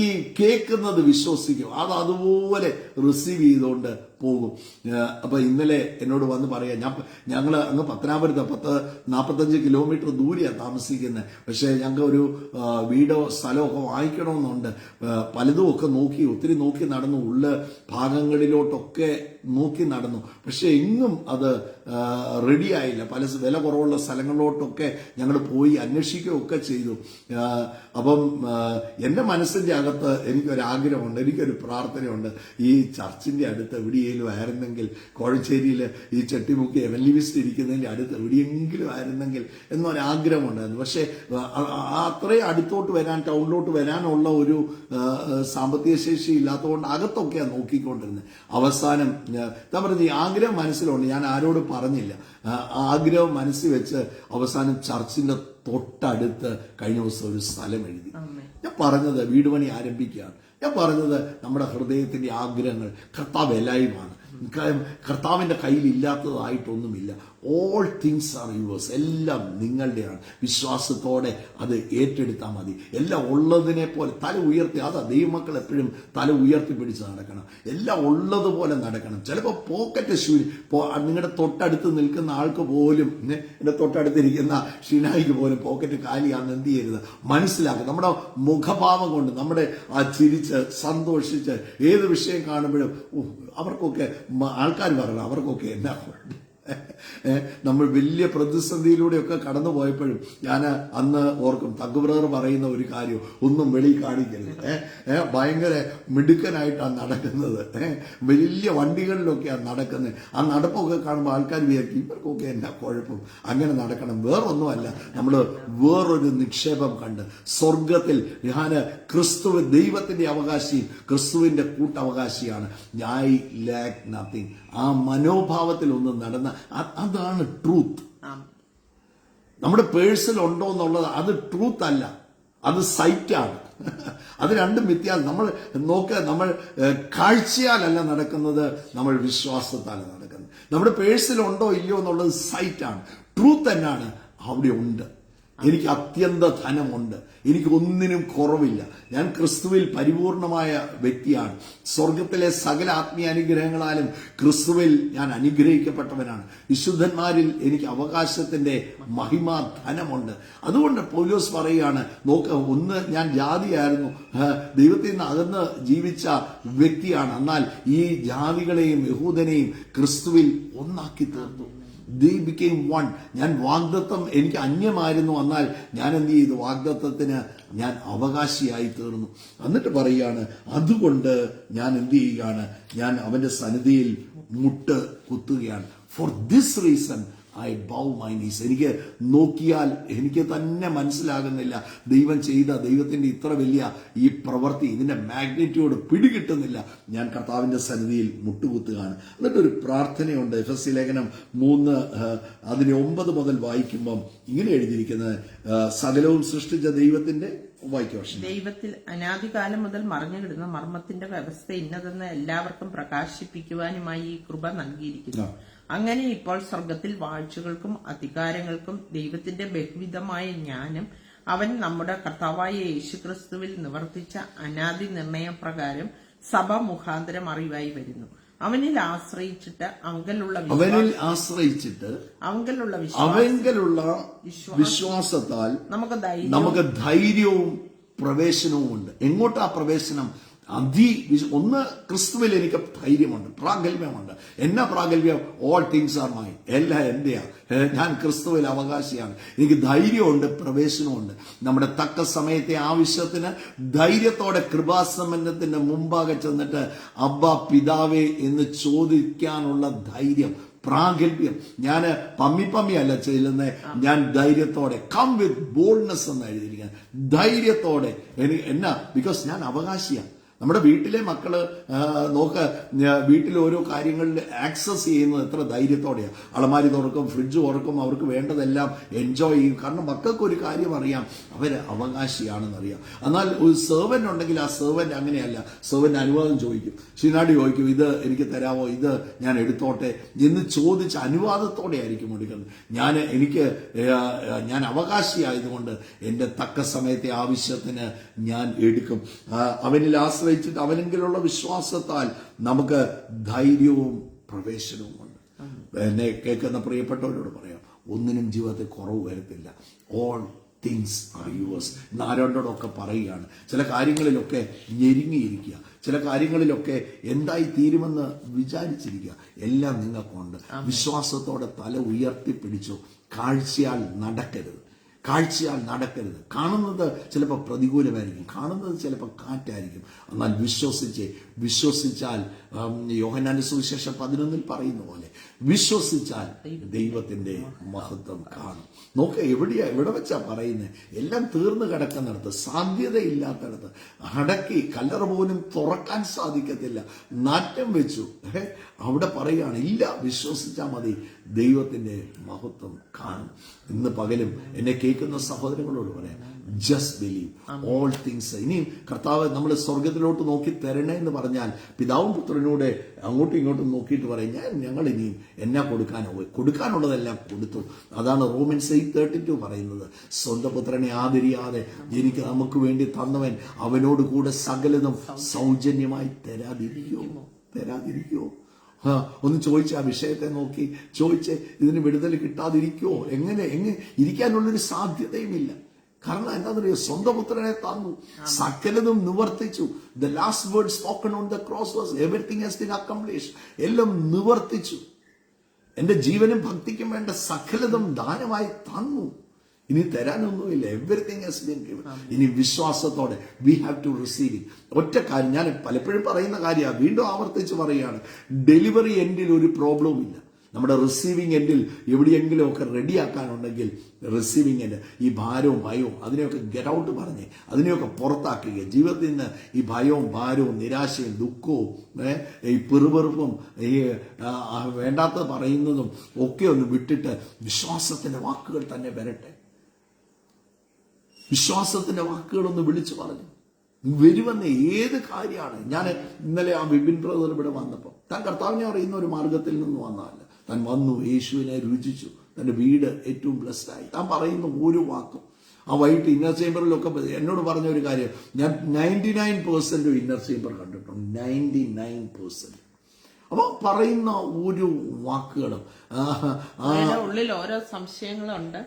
ഈ കേൾക്കുന്നത് വിശ്വസിക്കും. അതുപോലെ റിസീവ് ചെയ്തുകൊണ്ട് പോകും. അപ്പൊ ഇന്നലെ എന്നോട് വന്ന് പറയാ, ഞങ്ങൾ അങ്ങ് പത്തനാപുരത്ത് 45 കിലോമീറ്റർ ദൂരെയാണ് താമസിക്കുന്നത്. പക്ഷെ ഞങ്ങൾക്ക് ഒരു വീടോ സ്ഥലമൊക്കെ വാങ്ങിക്കണമെന്നുണ്ട്. പലതും ഒക്കെ ഒത്തിരി നോക്കി നടന്നു. ഉള്ള ഭാഗങ്ങളിലോട്ടൊക്കെ നോക്കി നടന്നു. പക്ഷെ എങ്ങും അത് റെഡിയായില്ല. പല വില കുറവുള്ള സ്ഥലങ്ങളിലോട്ടൊക്കെ ഞങ്ങൾ പോയി അന്വേഷിക്കുകയൊക്കെ ചെയ്തു. അപ്പം എൻ്റെ മനസ്സിന്റെ അകത്ത് എനിക്കൊരാഗ്രഹമുണ്ട്, എനിക്കൊരു പ്രാർത്ഥനയുണ്ട്. ഈ ചർച്ചിന്റെ അടുത്ത് എവിടെയെങ്കിലും ആയിരുന്നെങ്കിൽ, കോഴഞ്ചേരിയിൽ ഈ ചെട്ടിമുക്കി എവൻലിവിസ്റ്റ് ഇരിക്കുന്നതിന്റെ അടുത്ത് എവിടെയെങ്കിലും ആയിരുന്നെങ്കിൽ എന്നൊരാഗ്രഹമുണ്ടായിരുന്നു. പക്ഷെ അത്രയും അടുത്തോട്ട് വരാൻ, ടൗണിലോട്ട് വരാനുള്ള ഒരു സാമ്പത്തിക ശേഷി ഇല്ലാത്തതുകൊണ്ട് അകത്തൊക്കെയാണ് നോക്കിക്കൊണ്ടിരുന്നത്. അവസാനം ഞാൻ പറഞ്ഞു, ഈ ആഗ്രഹം മനസ്സിലുണ്ട്, ഞാൻ ആരോട് പറഞ്ഞില്ല. ആഗ്രഹം മനസ്സിൽ വെച്ച് അവസാനം ചർച്ചിന്റെ തൊട്ടടുത്ത് കഴിഞ്ഞ ദിവസം ഒരു സ്ഥലം എഴുതി. ഞാൻ പറഞ്ഞത് വീട് പണി ആരംഭിക്കുകയാണ്. ഞാൻ പറഞ്ഞത് നമ്മുടെ ഹൃദയത്തിന്റെ ആഗ്രഹങ്ങൾ കർത്താവ് ലൈവാണ്. കർത്താവിന്റെ കയ്യിൽ ഇല്ലാത്തതായിട്ടൊന്നുമില്ല. All things are yours. എല്ലാം നിങ്ങളുടെയാണ്. വിശ്വാസത്തോടെ അത് ഏറ്റെടുത്താൽ മതി. എല്ലാം ഉള്ളതിനെ പോലെ തല ഉയർത്തി, അതാ ദൈവമക്കൾ എപ്പോഴും തല ഉയർത്തി പിടിച്ച് നടക്കണം. എല്ലാം ഉള്ളതുപോലെ നടക്കണം. ചിലപ്പോൾ പോക്കറ്റ് ഷൂ നിങ്ങളുടെ തൊട്ടടുത്ത് നിൽക്കുന്ന ആൾക്ക് പോലും, എന്റെ തൊട്ടടുത്തിരിക്കുന്ന ഷിനായിക്ക് പോലും പോക്കറ്റ് കാലിയാണെന്ന് എന്ത് ചെയ്യരുത്, മനസ്സിലാക്കുക. നമ്മുടെ മുഖഭാവം കൊണ്ട്, നമ്മുടെ ആ ചിരിച്ച് സന്തോഷിച്ച് ഏത് വിഷയം കാണുമ്പോഴും അവർക്കൊക്കെ ആൾക്കാർ പറയണം അവർക്കൊക്കെ എന്നാ നമ്മൾ വലിയ പ്രതിസന്ധിയിലൂടെയൊക്കെ കടന്നു പോയപ്പോഴും ഞാൻ അന്ന് ഓർക്കും, തങ്കുബ്രദർ പറയുന്ന ഒരു കാര്യം, ഒന്നും വെളിയിൽ കാണിക്കരുത്. ഭയങ്കര മിടുക്കനായിട്ടാണ് നടക്കുന്നത്. വലിയ വണ്ടികളിലൊക്കെയാണ് നടക്കുന്നത്. ആ നടപ്പൊക്കെ കാണുമ്പോൾ ആൾക്കാർ വിചാരിക്കും ഇവർക്കൊക്കെ എന്നാ കുഴപ്പം, അങ്ങനെ നടക്കണം. വേറൊന്നുമല്ല, നമ്മൾ വേറൊരു നിക്ഷേപം കണ്ട് സ്വർഗത്തിൽ ഞാൻ ക്രിസ്തു ദൈവത്തിന്റെ അവകാശിയും ക്രിസ്തുവിന്റെ കൂട്ടവകാശിയാണ്. I lack nothing. ആ മനോഭാവത്തിൽ ഒന്ന് നടന്ന അതാണ് ട്രൂത്ത്. നമ്മുടെ പേഴ്സിൽ ഉണ്ടോ എന്നുള്ളത് അത് ട്രൂത്ത് അല്ല, അത് സൈറ്റാണ്. അത് രണ്ടും വ്യത്യാസം. നമ്മൾ നോക്കുക, നമ്മൾ കാഴ്ചയാലല്ല നടക്കുന്നത്, നമ്മൾ വിശ്വാസത്താലാണ് നടക്കുന്നത്. നമ്മുടെ പേഴ്സിൽ ഉണ്ടോ ഇല്ലയോ എന്നുള്ളത് സൈറ്റാണ്. ട്രൂത്ത് എന്നാണ്, അവിടെ ഉണ്ട്. എനിക്ക് അത്യന്ത ധനമുണ്ട്, എനിക്ക് ഒന്നിനും കുറവില്ല, ഞാൻ ക്രിസ്തുവിൽ പരിപൂർണമായ വ്യക്തിയാണ്, സ്വർഗത്തിലെ സകല ആത്മീയ അനുഗ്രഹങ്ങളാലും ക്രിസ്തുവിൽ ഞാൻ അനുഗ്രഹിക്കപ്പെട്ടവനാണ്, വിശുദ്ധന്മാരിൽ എനിക്ക് അവകാശത്തിന്റെ മഹിമാ ധനമുണ്ട്. അതുകൊണ്ട് പൗലോസ് പറയുകയാണ്, നോക്ക, ഒന്ന് ഞാൻ ജാതിയായിരുന്നു, ദൈവത്തിൽ നിന്ന് അകന്ന് ജീവിച്ച വ്യക്തിയാണ്, എന്നാൽ ഈ ജാതികളെയും യഹൂദനെയും ക്രിസ്തുവിൽ ഒന്നാക്കി തീർന്നു. They became one. ഞാൻ വാഗ്ദത്തം എനിക്ക് അന്യമായിരുന്നു, എന്നാൽ ഞാൻ എന്ത് ചെയ്തു, വാഗ്ദത്തത്തിന് ഞാൻ അവകാശിയായി തീർന്നു. എന്നിട്ട് പറയുകയാണ്, അതുകൊണ്ട് ഞാൻ എന്ത് ചെയ്യുകയാണ്, ഞാൻ അവന്റെ സന്നിധിയിൽ മുട്ട് കുത്തുകയാണ്. For this reason I bow my knees. എനിക്ക് നോക്കിയാൽ എനിക്ക് തന്നെ മനസ്സിലാകുന്നില്ല ദൈവം ചെയ്ത ദൈവത്തിന്റെ ഇത്ര വലിയ ഈ പ്രവൃത്തി, ഇതിന്റെ മാഗ്നിറ്റ്യൂഡ് പിടികിട്ടുന്നില്ല. ഞാൻ കർത്താവിന്റെ സന്നിധിയിൽ മുട്ടുകുത്തുകയാണ്. എന്നിട്ടൊരു പ്രാർത്ഥനയുണ്ട്. എഫെസ്യ ലേഖനം 3 അതിന് 9 മുതൽ വായിക്കുമ്പം ഇങ്ങനെ എഴുതിയിരിക്കുന്നത്, സകലവും സൃഷ്ടിച്ച ദൈവത്തിന്റെ ദൈവത്തിൽ അനാദികാലം മുതൽ മറഞ്ഞുകിടുന്ന മർമ്മത്തിന്റെ വ്യവസ്ഥ ഇന്നതെന്ന് എല്ലാവർക്കും പ്രകാശിപ്പിക്കുവാനുമായി ഈ കൃപ നൽകിയിരിക്കുന്നു. അങ്ങനെ ഇപ്പോൾ സ്വർഗത്തിൽ വാഴ്ചകൾക്കും അധികാരങ്ങൾക്കും ദൈവത്തിന്റെ ബഹുവിധമായ ജ്ഞാനം അവൻ നമ്മുടെ കർത്താവായ യേശുക്രിസ്തുവിൽ നിവർത്തിച്ച അനാദി നിർണയപ്രകാരം സഭ മുഖാന്തരം അറിവായി വരുന്നു. അവനിൽ ആശ്രയിച്ചിട്ട് അവങ്കലുള്ള വിശ്വാസത്താൽ നമുക്ക് ധൈര്യവും പ്രവേശനവും ഉണ്ട്. എങ്ങോട്ടാ പ്രവേശനം? ഒന്ന് ക്രിസ്തുവിൽ എനിക്ക് ധൈര്യമുണ്ട്, പ്രാഗൽഭ്യമുണ്ട്. എന്നാ പ്രാഗൽഭ്യം? All things are mine. എല്ലാം എന്റെയാ, ഞാൻ ക്രിസ്തുവിൽ അവകാശിയാണ്. എനിക്ക് ധൈര്യമുണ്ട്, പ്രവേശനമുണ്ട്. നമ്മുടെ തക്ക സമയത്തെ ആവശ്യത്തിന് ധൈര്യത്തോടെ കൃപാസമ്പന്നത്തിന്റെ മുമ്പാകെ ചെന്നിട്ട് അബ്ബാ പിതാവേ എന്ന് ചോദിക്കാനുള്ള ധൈര്യം, പ്രാഗൽഭ്യം. ഞാൻ പമ്മി അല്ല ചെല്ലുന്നത്, ഞാൻ ധൈര്യത്തോടെ, കം വിത്ത് ബോൾഡ്നെസ് എന്ന് എഴുതിയിരിക്കുന്നത്. ധൈര്യത്തോടെ എന്നാ, ബിക്കോസ് ഞാൻ അവകാശിയാണ്. നമ്മുടെ വീട്ടിലെ മക്കള് നോക്ക്, വീട്ടിൽ ഓരോ കാര്യങ്ങളിൽ ആക്സസ് ചെയ്യുന്നത് എത്ര ധൈര്യത്തോടെയാണ്. അളമാരി തുറക്കും, ഫ്രിഡ്ജ് തുറക്കും, അവർക്ക് വേണ്ടതെല്ലാം എൻജോയ് ചെയ്യും. കാരണം മക്കൾക്ക് ഒരു കാര്യം അറിയാം, അവര് അവകാശിയാണെന്നറിയാം. എന്നാൽ ഒരു സെർവന്റ് ഉണ്ടെങ്കിൽ ആ സെർവന്റ് അങ്ങനെയല്ല. സെർവന്റ് അനുവാദം ചോദിക്കും, ഷിനാടി ചോദിക്കും, ഇത് എനിക്ക് തരാമോ, ഇത് ഞാൻ എടുത്തോട്ടെ എന്ന് ചോദിച്ച് അനുവാദത്തോടെ ആയിരിക്കും എടുക്കുന്നത്. ഞാൻ അവകാശിയായതുകൊണ്ട് എന്റെ തക്ക സമയത്തെ ആവശ്യത്തിന് ഞാൻ എടുക്കും. അവനിൽ ആശ്രയിച്ചിട്ട് അവനെങ്കിലുള്ള വിശ്വാസത്താൽ നമുക്ക് ധൈര്യവും പ്രവേശനവും ഉണ്ട്. എന്നെ കേൾക്കുന്ന പ്രിയപ്പെട്ടവരോട് പറയാം, ഒന്നിനും ജീവിതത്തിൽ കുറവ് വരത്തില്ല. All things are yours. ആരോടൊക്കെ പറയുകയാണ്. ചില കാര്യങ്ങളിലൊക്കെ ഞെരുങ്ങിയിരിക്കുക, ചില കാര്യങ്ങളിലൊക്കെ എന്തായി തീരുമെന്ന് വിചാരിച്ചിരിക്കുക. എല്ലാം നിങ്ങൾക്കുണ്ട്. വിശ്വാസത്തോടെ തല ഉയർത്തിപ്പിടിച്ചു. കാഴ്ചയാൽ നടക്കരുത്. കാണുന്നത് ചിലപ്പോൾ പ്രതികൂലമായിരിക്കും, കാണുന്നത് ചിലപ്പോൾ കാറ്റായിരിക്കും. എന്നാൽ വിശ്വസിച്ചാൽ യോഹന്നാന്റെ സുവിശേഷം 11 പറയുന്ന പോലെ വിശ്വസിച്ചാൽ ദൈവത്തിന്റെ മഹത്വം കാണും. നോക്ക്, എവിടെ വെച്ചാ പറയുന്നത്? എല്ലാം തീർന്നു കിടക്കുന്നിടത്ത്, സാധ്യതയില്ലാത്തടത്ത് അടക്കി കല്ലറ പോലും തുറക്കാൻ സാധിക്കത്തില്ല, നാറ്റം വെച്ചു, അവിടെ പറയുകയാണ്, ഇല്ല, വിശ്വസിച്ചാൽ മതി, ദൈവത്തിന്റെ മഹത്വം കാണും. ഇന്ന് പകലും എന്നെ കേൾക്കുന്ന സഹോദരങ്ങളോട് പറയാം, ജസ്റ്റ് ബിലീവ് ഓൾ തിങ്സ്. ഇനിയും കർത്താവ് നമ്മൾ സ്വർഗത്തിലോട്ട് നോക്കി തരണേ എന്ന് പറഞ്ഞാൽ പിതാവും പുത്രനോട് അങ്ങോട്ടും ഇങ്ങോട്ടും നോക്കിയിട്ട് പറയും, ഞങ്ങൾ ഇനിയും എന്നാ കൊടുക്കാനുള്ളതെല്ലാം കൊടുത്തു. അതാണ് റോമൻസ് 8:32 പറയുന്നത്. സ്വന്തം പുത്രനെ ആദരിയാതെ എനിക്ക് നമുക്ക് വേണ്ടി തന്നവൻ അവനോട് കൂടെ സകലതും സൗജന്യമായി തരാതിരിക്കുമോ? ഒന്ന് ചോദിച്ച ആ വിഷയത്തെ നോക്കി ചോദിച്ച് ഇതിന് വിടുതൽ കിട്ടാതിരിക്കുമോ? എങ്ങനെ ഇരിക്കാനുള്ളൊരു സാധ്യതയുമില്ല. കാരണം എന്താണെന്നറിയോ, സ്വന്തം പുത്രനെ തന്നു, സകലതും നിവർത്തിച്ചു. The last word spoken on the cross was everything has been accomplished. എല്ലാം നിവർത്തിച്ചു. എന്റെ ജീവനും ഭക്തിക്കും വേണ്ട സകലതും ദാനമായി തന്നു. ഇനി തരാനൊന്നുമില്ല. Everything has been given. ഇനി വിശ്വാസത്തോടെ we have to receive it. ഒറ്റ കാര്യം ഞാൻ പലപ്പോഴും പറയുന്ന കാര്യമാണ്, വീണ്ടും ആവർത്തിച്ച് പറയുകയാണ്. ഡെലിവറി എൻഡിൽ ഒരു പ്രോബ്ലവും ഇല്ല. നമ്മുടെ റിസീവിങ് എൻഡിൽ എവിടെയെങ്കിലും ഒക്കെ റെഡിയാക്കാനുണ്ടെങ്കിൽ റിസീവിങ് എൻഡ് ഈ ഭാരവും ഭയവും അതിനെയൊക്കെ ഗെറ്റ് ഔട്ട് പറഞ്ഞ് അതിനെയൊക്കെ പുറത്താക്കുക. ജീവിതത്തിൽ നിന്ന് ഈ ഭയവും ഭാരവും നിരാശയും ദുഃഖവും ഈ പെറുപെറുപ്പും ഈ വേണ്ടാത്തത് പറയുന്നതും ഒക്കെ ഒന്ന് വിട്ടിട്ട് വിശ്വാസത്തിന്റെ വാക്കുകൾ തന്നെ വരട്ടെ. വിശ്വാസത്തിന്റെ വാക്കുകളൊന്ന് വിളിച്ചു പറഞ്ഞു വരുമെന്ന ഏത് കാര്യമാണ്. ഞാൻ ഇന്നലെ ആ വിപിൻ ബ്രദർ ഇവിടെ വന്നപ്പോൾ താൻ കർത്താവിനെ അറിയുന്ന ഒരു മാർഗത്തിൽ നിന്ന് വന്നതല്ല. താൻ വന്നു, യേശുവിനെ രുചിച്ചു, തന്റെ വീട് ഏറ്റവും ബ്ലെസ്ഡ് ആയി. താൻ പറയുന്ന ഒരു വാക്കും ആ വൈകിട്ട് ഇന്നർ ചേംബറിലൊക്കെ എന്നോട് പറഞ്ഞ ഒരു കാര്യം, ഞാൻ 99% ഇന്നർ ചേംബർ കണ്ടിട്ടുണ്ട്. 99%. അപ്പൊ പറയുന്ന ഒരു വാക്കുകളും ഉള്ളിൽ ഓരോ സംശയങ്ങളുണ്ട്.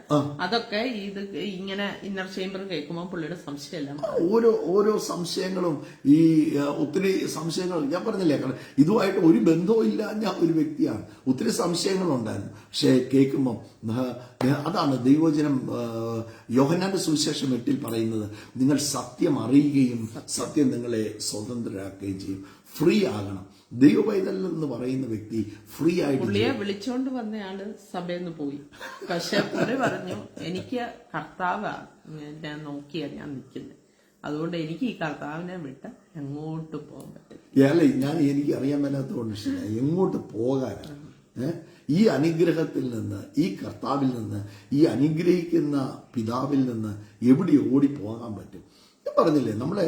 അതൊക്കെ ഇത് ഇങ്ങനെ ഇന്നർ ചേംബർ കേൾക്കുമ്പോൾ പുള്ളിയുടെ സംശയമെല്ലാം ഓരോ സംശയങ്ങളും ഈ ഒത്തിരി സംശയങ്ങൾ ഞാൻ പറഞ്ഞില്ലേ, കാരണം ഇതുമായിട്ട് ഒരു ബന്ധവും ഇല്ലാഞ്ഞ ഒരു വ്യക്തിയാണ്. ഒത്തിരി സംശയങ്ങളുണ്ടായിരുന്നു. പക്ഷെ കേൾക്കുമ്പം അതാണ് ദൈവവചനം യോഹന്നാന്റെ സുവിശേഷം 8 പറയുന്നത്, നിങ്ങൾ സത്യം അറിയുകയും സത്യം നിങ്ങളെ സ്വതന്ത്രരാക്കുകയും ചെയ്യും. ഫ്രീ ആകണം. ദൈവപൈതൽ എന്ന് പറയുന്ന വ്യക്തി ഫ്രീ ആയിട്ട്. പുള്ളിയെ വിളിച്ചോണ്ട് വന്നയാള് സഭയിൽ നിന്ന് പോയി. പക്ഷെ പുള്ളി പറഞ്ഞു, എനിക്ക് കർത്താവ് ഞാൻ നോക്കിയാ ഞാൻ നിൽക്കുന്നത്, അതുകൊണ്ട് എനിക്ക് ഈ കർത്താവിനെ വിട്ട് എങ്ങോട്ട് പോകാൻ പറ്റില്ല. എനിക്ക് അറിയാൻ മേലാത്തതുകൊണ്ട് എങ്ങോട്ട് പോകാനാണ്? ഈ അനുഗ്രഹത്തിൽ നിന്ന്, ഈ കർത്താവിൽ നിന്ന്, ഈ അനുഗ്രഹിക്കുന്ന പിതാവിൽ നിന്ന് എവിടെ ഓടിപ്പോകാൻ പറ്റും? ഞാൻ പറഞ്ഞില്ലേ, നമ്മളെ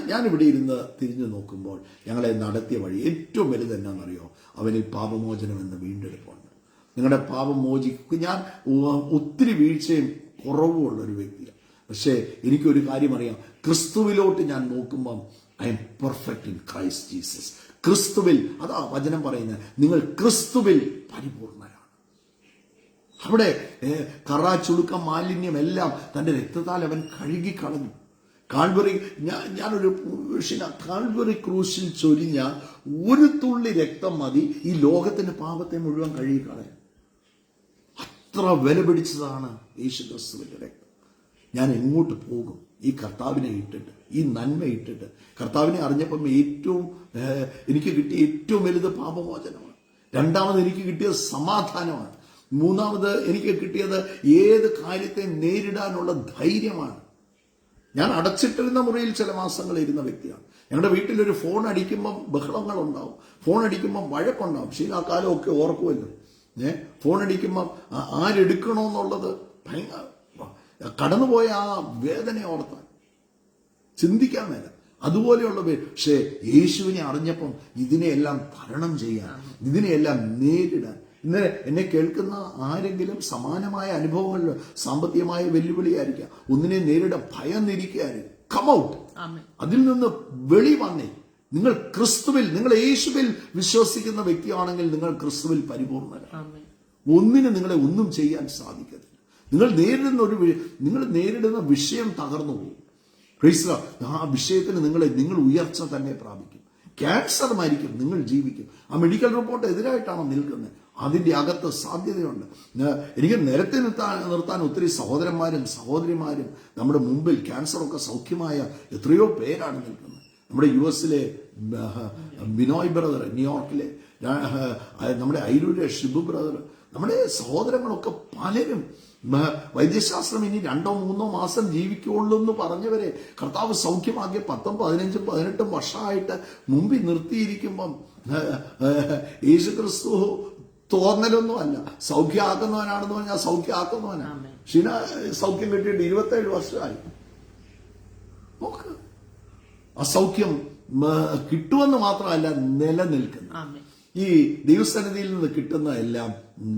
ഞാനിവിടെ ഇരുന്ന് തിരിഞ്ഞു നോക്കുമ്പോൾ ഞങ്ങളെ നടത്തിയ വഴി ഏറ്റവും വലുത് എന്നാണെന്നറിയോ? അവനിൽ പാപമോചനം എന്ന വീണ്ടെടുപ്പുണ്ട്. നിങ്ങളുടെ പാപം മോചിക്കും. ഞാൻ ഒത്തിരി വീഴ്ചയും കുറവുമുള്ളൊരു വ്യക്തിയാണ്. പക്ഷേ എനിക്കൊരു കാര്യം അറിയാം, ക്രിസ്തുവിലോട്ട് ഞാൻ നോക്കുമ്പം I M perfect in Christ Jesus. ക്രിസ്തുവിൽ, അതാ വചനം പറയുന്നത്, നിങ്ങൾ ക്രിസ്തുവിൽ പരിപൂർണരാണ്. അവിടെ കറ, ചുളുക്കം, മാലിന്യം എല്ലാം തന്റെ രക്തത്താൽ അവൻ കഴുകിക്കളഞ്ഞു. കാൽവറി, ഞാനൊരു കാൽവറി ക്രൂശിൽ ചൊരിഞ്ഞ ഒരു തുള്ളി രക്തം മതി ഈ ലോകത്തിന്റെ പാപത്തെ മുഴുവൻ കഴുകിക്കളയാൻ. അത്ര വില പിടിച്ചതാണ് യേശുക്രിസ്തുവിന്റെ രക്തം. ഞാൻ എങ്ങോട്ട് പോകും? ഈ കർത്താവിനെ ഇട്ടിട്ട്, ഈ നന്മ ഇട്ടിട്ട്. കർത്താവിനെ അറിഞ്ഞപ്പം എനിക്ക് കിട്ടിയ ഏറ്റവും വലുത് പാപമോചനമാണ്. രണ്ടാമത് എനിക്ക് കിട്ടിയത് സമാധാനമാണ്. മൂന്നാമത് എനിക്ക് കിട്ടിയത് ഏത് കാര്യത്തെ നേരിടാനുള്ള ധൈര്യമാണ്. ഞാൻ അടച്ചിട്ടിരുന്ന മുറിയിൽ ചില മാസങ്ങൾ ഇരുന്ന വ്യക്തിയാണ്. ഞങ്ങളുടെ വീട്ടിലൊരു ഫോൺ അടിക്കുമ്പം ബഹളങ്ങളുണ്ടാവും, ഫോൺ അടിക്കുമ്പം വഴക്കുണ്ടാവും. പക്ഷേ ആ കാലമൊക്കെ ഓർക്കുമല്ലോ. ഫോൺ അടിക്കുമ്പം ആരെടുക്കണമെന്നുള്ളത് കടന്നുപോയ ആ വേദന ഓർത്താൻ ചിന്തിക്കാൻ മേല. അതുപോലെയുള്ള പക്ഷേ യേശുവിനെ അറിഞ്ഞപ്പം ഇതിനെയെല്ലാം തരണം ചെയ്യാൻ, ഇതിനെയെല്ലാം നേരിടാൻ. ഇന്ന് എന്നെ കേൾക്കുന്ന ആരെങ്കിലും സമാനമായ അനുഭവങ്ങളിൽ സാമ്പത്തികമായ വെല്ലുവിളിയായിരിക്കാം, ഒന്നിനെ നേരിടാൻ ഭയന്നിരിക്കുകയായിരിക്കും. Come out. അതിൽ നിന്ന് വെളി വന്നേ. നിങ്ങൾ ക്രിസ്തുവിൽ, നിങ്ങൾ യേശുവിൽ വിശ്വസിക്കുന്ന വ്യക്തിയാണെങ്കിൽ നിങ്ങൾ ക്രിസ്തുവിൽ പരിപൂർണരാണ്. ഒന്നിന് നിങ്ങളെ ഒന്നും ചെയ്യാൻ സാധിക്കത്തില്ല. നിങ്ങൾ നേരിടുന്ന വിഷയം തകർന്നു പോകും. ആ വിഷയത്തിന് നിങ്ങൾ ഉയർച്ച തന്നെ പ്രാപിക്കും. ക്യാൻസർ മരിക്കും, നിങ്ങൾ ജീവിക്കും. ആ മെഡിക്കൽ റിപ്പോർട്ട് എതിരായിട്ടാണോ നിൽക്കുന്നത്? അതിന്റെ അകത്ത് സാധ്യതയുണ്ട്. എനിക്ക് നിരത്തി നിർത്താൻ ഒത്തിരി സഹോദരന്മാരും സഹോദരിമാരും നമ്മുടെ മുമ്പിൽ ക്യാൻസറൊക്കെ സൗഖ്യമായ എത്രയോ പേരാണ് നിൽക്കുന്നത്. നമ്മുടെ US-ലെ ബിനോയ് ബ്രദർ, ന്യൂയോർക്കിലെ നമ്മുടെ അയിരൂരെ ഷിബു ബ്രദർ, നമ്മുടെ സഹോദരങ്ങളൊക്കെ പലരും വൈദ്യശാസ്ത്രം ഇനി 2-3 മാസം ജീവിക്കുള്ളൂ എന്ന് പറഞ്ഞവരെ കർത്താവ് സൗഖ്യമാക്കിയ 10, 15, 18 വർഷമായിട്ട് മുമ്പിൽ നിർത്തിയിരിക്കുമ്പം യേശുക്രിസ്തു തോന്നലൊന്നും അല്ല. സൗഖ്യമാക്കുന്നവനാണെന്ന് പറഞ്ഞാൽ സൗഖ്യമാക്കുന്നവനാണ്. ഷീന സൗഖ്യം കിട്ടിയിട്ട് 27 വർഷമായി. നോക്ക്, ആ സൗഖ്യം കിട്ടുമെന്ന് മാത്രമല്ല, നിലനിൽക്കുന്നു. ഈ ദൈവസന്നിധിയിൽ നിന്ന് കിട്ടുന്ന എല്ലാം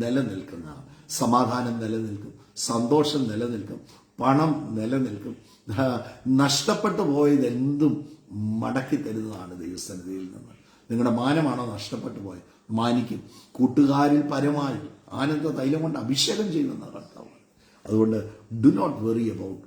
നിലനിൽക്കുന്ന, സമാധാനം നിലനിൽക്കും, സന്തോഷം നിലനിൽക്കും, പണം നിലനിൽക്കും. നഷ്ടപ്പെട്ടു പോയത് എന്തും മടക്കി തരുന്നതാണ് ദൈവസന്നിധിയിൽ നിന്ന്. നിങ്ങളുടെ മാനമാണോ നഷ്ടപ്പെട്ടു പോയത്? മാനിക്കും. കൂട്ടുകാരിൽ പരമായി ആനന്ദ തൈലം കൊണ്ട് അഭിഷേകം ചെയ്യുന്ന കർത്താവ്. അതുകൊണ്ട് do not worry about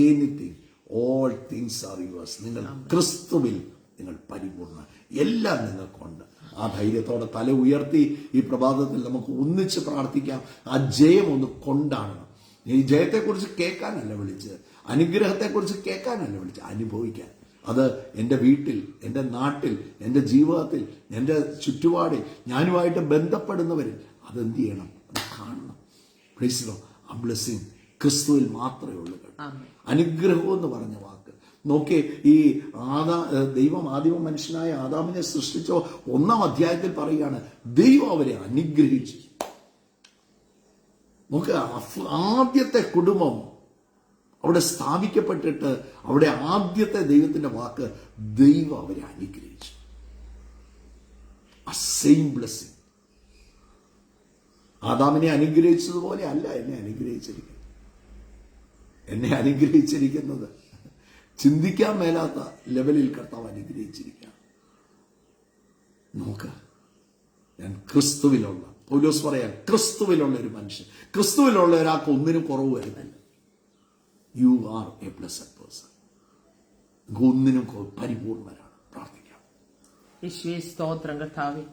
anything, all things are yours. നിങ്ങൾ ക്രിസ്തുവിൽ നിങ്ങൾ പരിപൂർണ്ണ, എല്ലാം നിങ്ങൾക്കുണ്ട്. ആ ധൈര്യത്തോടെ തല ഉയർത്തി ഈ പ്രഭാതത്തിൽ നമുക്ക് ഒന്നിച്ച് പ്രാർത്ഥിക്കാം. ആ ജയം ഒന്ന് കൊണ്ടാടണം. ഈ ജയത്തെക്കുറിച്ച് കേൾക്കാനല്ല വിളിച്ചത്, അനുഗ്രഹത്തെക്കുറിച്ച് കേൾക്കാനല്ല വിളിച്ചത്, അനുഭവിക്കാൻ. അത് എൻ്റെ വീട്ടിൽ, എൻ്റെ നാട്ടിൽ, എൻ്റെ ജീവിതത്തിൽ, എൻ്റെ ചുറ്റുപാടിൽ ഞാനുമായിട്ട് ബന്ധപ്പെടുന്നവരിൽ അതെന്ത് ചെയ്യണം? അത് കാണണം. Praise the Lord. ആ ബ്ലെസ്സിംഗ് ക്രിസ്തുവിൽ മാത്രമേ ഉള്ളൂ. അനുഗ്രഹം എന്ന് പറഞ്ഞ വാക്ക് നോക്കി, ഈ ദൈവം ആദിമ മനുഷ്യനായ ആദാമിനെ സൃഷ്ടിച്ചോ 1-ാം അധ്യായത്തിൽ പറയുകയാണ്, ദൈവം അവരെ അനുഗ്രഹിച്ചു. നോക്ക്, ആദ്യത്തെ കുടുംബം അവിടെ സ്ഥാപിക്കപ്പെട്ടിട്ട് അവിടെ ആദ്യത്തെ ദൈവത്തിന്റെ വാക്ക്, ദൈവം അവരെ അനുഗ്രഹിച്ചു. ആ സെയിം ബ്ലെസ്സിംഗ് ആദാമിനെ അനുഗ്രഹിച്ചതുപോലെ അല്ല എന്നെ അനുഗ്രഹിച്ചിരിക്കുന്നത്. എന്നെ അനുഗ്രഹിച്ചിരിക്കുന്നത് ചിന്തിക്കാൻ മേലാത്ത ലെവലിൽ കർത്താവ് അനുഗ്രഹിച്ചിരിക്കുക. നോക്ക്, ഞാൻ ക്രിസ്തുവിലുള്ള, പൗലോസ് പറയാൻ, ക്രിസ്തുവിലുള്ള ഒരു മനുഷ്യൻ, ക്രിസ്തുവിലുള്ള ഒരാൾക്ക് ഒന്നിനും കുറവ് വരുന്നില്ല. You are A blessed person. ഒന്നിനും പരിപൂർണരാണ്. പ്രാർത്ഥിക്കാം. യേശുവേ, സ്തോത്രം കർത്താവേ.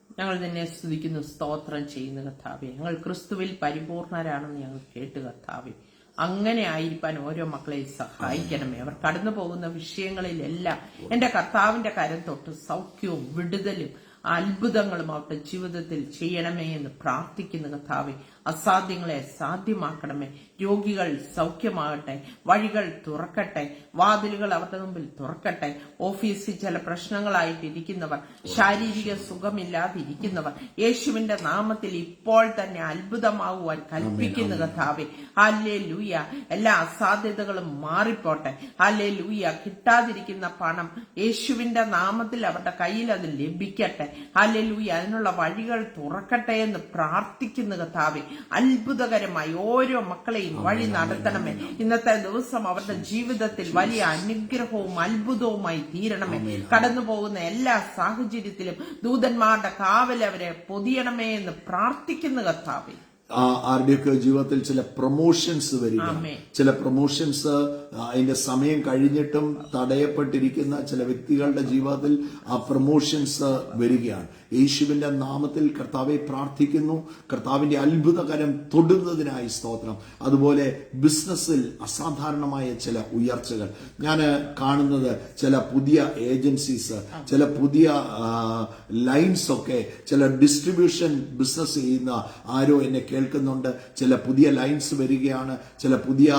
ഞങ്ങൾ നിന്നെ സ്തുതിക്കുന്നു, സ്തോത്രം ചെയ്യുന്ന കർത്താവേ. ഞങ്ങൾ ക്രിസ്തുവിൽ പരിപൂർണരാണെന്ന് ഞങ്ങൾ കേട്ട് കർത്താവേ. അങ്ങനെ ആയിരിക്കാൻ ഓരോ മക്കളെയും സഹായിക്കണമേ. അവർ കടന്നു പോകുന്ന വിഷയങ്ങളിലെല്ലാം എന്റെ കർത്താവിന്റെ കരം തൊട്ട് സൗഖ്യവും വിടുതലും അത്ഭുതങ്ങളും അവരുടെ ജീവിതത്തിൽ ചെയ്യണമേ എന്ന് പ്രാർത്ഥിക്കുന്ന കർത്താവേ. അസാധ്യങ്ങളെ സാധ്യമാക്കണമേ. രോഗികൾ സൗഖ്യമാകട്ടെ, വഴികൾ തുറക്കട്ടെ, വാതിലുകൾ അവരുടെ മുമ്പിൽ തുറക്കട്ടെ. ഓഫീസിൽ ചില പ്രശ്നങ്ങളായിട്ടിരിക്കുന്നവർ, ശാരീരിക സുഖമില്ലാതിരിക്കുന്നവർ, യേശുവിന്റെ നാമത്തിൽ ഇപ്പോൾ തന്നെ അത്ഭുതമാകുവാൻ കൽപ്പിക്കുന്ന കർത്താവേ. ഹല്ലേലൂയ. എല്ലാ അസാധ്യതകളും മാറിപ്പോട്ടെ. ഹല്ലേലൂയ. കിട്ടാതിരിക്കുന്ന പണം യേശുവിന്റെ നാമത്തിൽ അവരുടെ കയ്യിൽ അത് ലഭിക്കട്ടെ. ഹല്ലേലൂയ. അതിനുള്ള വഴികൾ തുറക്കട്ടെ എന്ന് പ്രാർത്ഥിക്കുന്ന കർത്താവേ. അത്ഭുതകരമായി ഓരോ മക്കളെയും വഴി നടത്തണമേ. ഇന്നത്തെ ദിവസം അവരുടെ ജീവിതത്തിൽ വലിയ അനുഗ്രഹവും അത്ഭുതവുമായി തീരണമേ. കടന്നു പോകുന്ന എല്ലാ സാഹചര്യത്തിലും ദൂതന്മാരുടെ കാവൽ അവരെ പൊതിയണമേ എന്ന് പ്രാർത്ഥിക്കുന്ന കർത്താവേ. ആരുടെയൊക്കെ ജീവിതത്തിൽ ചില പ്രൊമോഷൻസ് വരിക, ചില പ്രൊമോഷൻസ് അതിന്റെ സമയം കഴിഞ്ഞിട്ടും തടയപ്പെട്ടിരിക്കുന്ന ചില വ്യക്തികളുടെ ജീവിതത്തിൽ ആ പ്രൊമോഷൻസ് വരികയാണ്. യേശുവിന്റെ നാമത്തിൽ കർത്താവെ പ്രാർത്ഥിക്കുന്നു. കർത്താവിന്റെ അത്ഭുതകരം തൊടുന്നതിനായി സ്തോത്രം. അതുപോലെ ബിസിനസ്സിൽ അസാധാരണമായ ചില ഉയർച്ചകൾ ഞാൻ കാണുന്നത്, ചില പുതിയ ഏജൻസീസ്, ചില പുതിയ ലൈൻസ് ഒക്കെ, ചില ഡിസ്ട്രിബ്യൂഷൻ ബിസിനസ് ചെയ്യുന്ന ആരോ എന്നെ കേൾക്കുന്നുണ്ട്. ചില പുതിയ ലൈൻസ് വരികയാണ്, ചില പുതിയ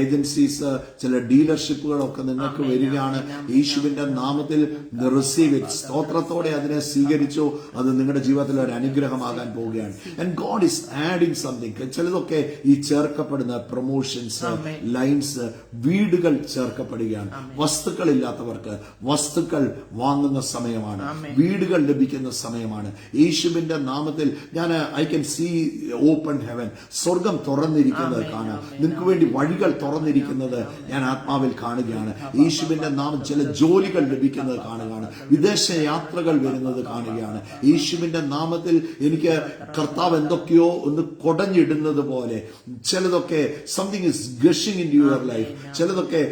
ഏജൻസീസ്, ചില ഡീലർഷിപ്പുകളൊക്കെ നിങ്ങൾക്ക് വരികയാണ്. യേശുവിന്റെ നാമത്തിൽ റിസീവ് ഇറ്റ്. സ്തോത്രത്തോടെ അതിനെ സ്വീകരിച്ചു. അത് നിങ്ങളുടെ ജീവിതത്തിൽ ഒരു അനുഗ്രഹമാകാൻ പോവുകയാണ്. And God is adding something. ചിലതൊക്കെ ഈ ചേർക്കപ്പെടുന്ന പ്രൊമോഷൻസ്, ലൈൻസ്, വീടുകൾ ചേർക്കപ്പെടുകയാണ്. വസ്തുക്കളില്ലാത്തവർക്ക് വസ്തുക്കൾ വാങ്ങുന്ന സമയമാണ്, വീടുകൾ ലഭിക്കുന്ന സമയമാണ്. യേശുവിന്റെ നാമത്തിൽ ഞാൻ I can see open heaven. സ്വർഗം തുറന്നിരിക്കുന്നത് കാണാം. നിങ്ങൾക്ക് വേണ്ടി വഴികൾ തുറന്നിരിക്കുന്നത് ഞാൻ ആത്മാവിൽ കാണുകയാണ്. യേശുവിന്റെ നാമം ചില ജോലികൾ ലഭിക്കുന്നത് കാണുകയാണ്. വിദേശ യാത്രകൾ വരുന്നത് കാണുകയാണ്. യേശുവിന്റെ നാമത്തിൽ എനിക്ക് കർത്താവ് എന്തൊക്കെയോ ഒന്ന് കൊടഞ്ഞിടുന്നത് പോലെ ചിലതൊക്കെ something is gushing in your life. ചിലതൊക്കെ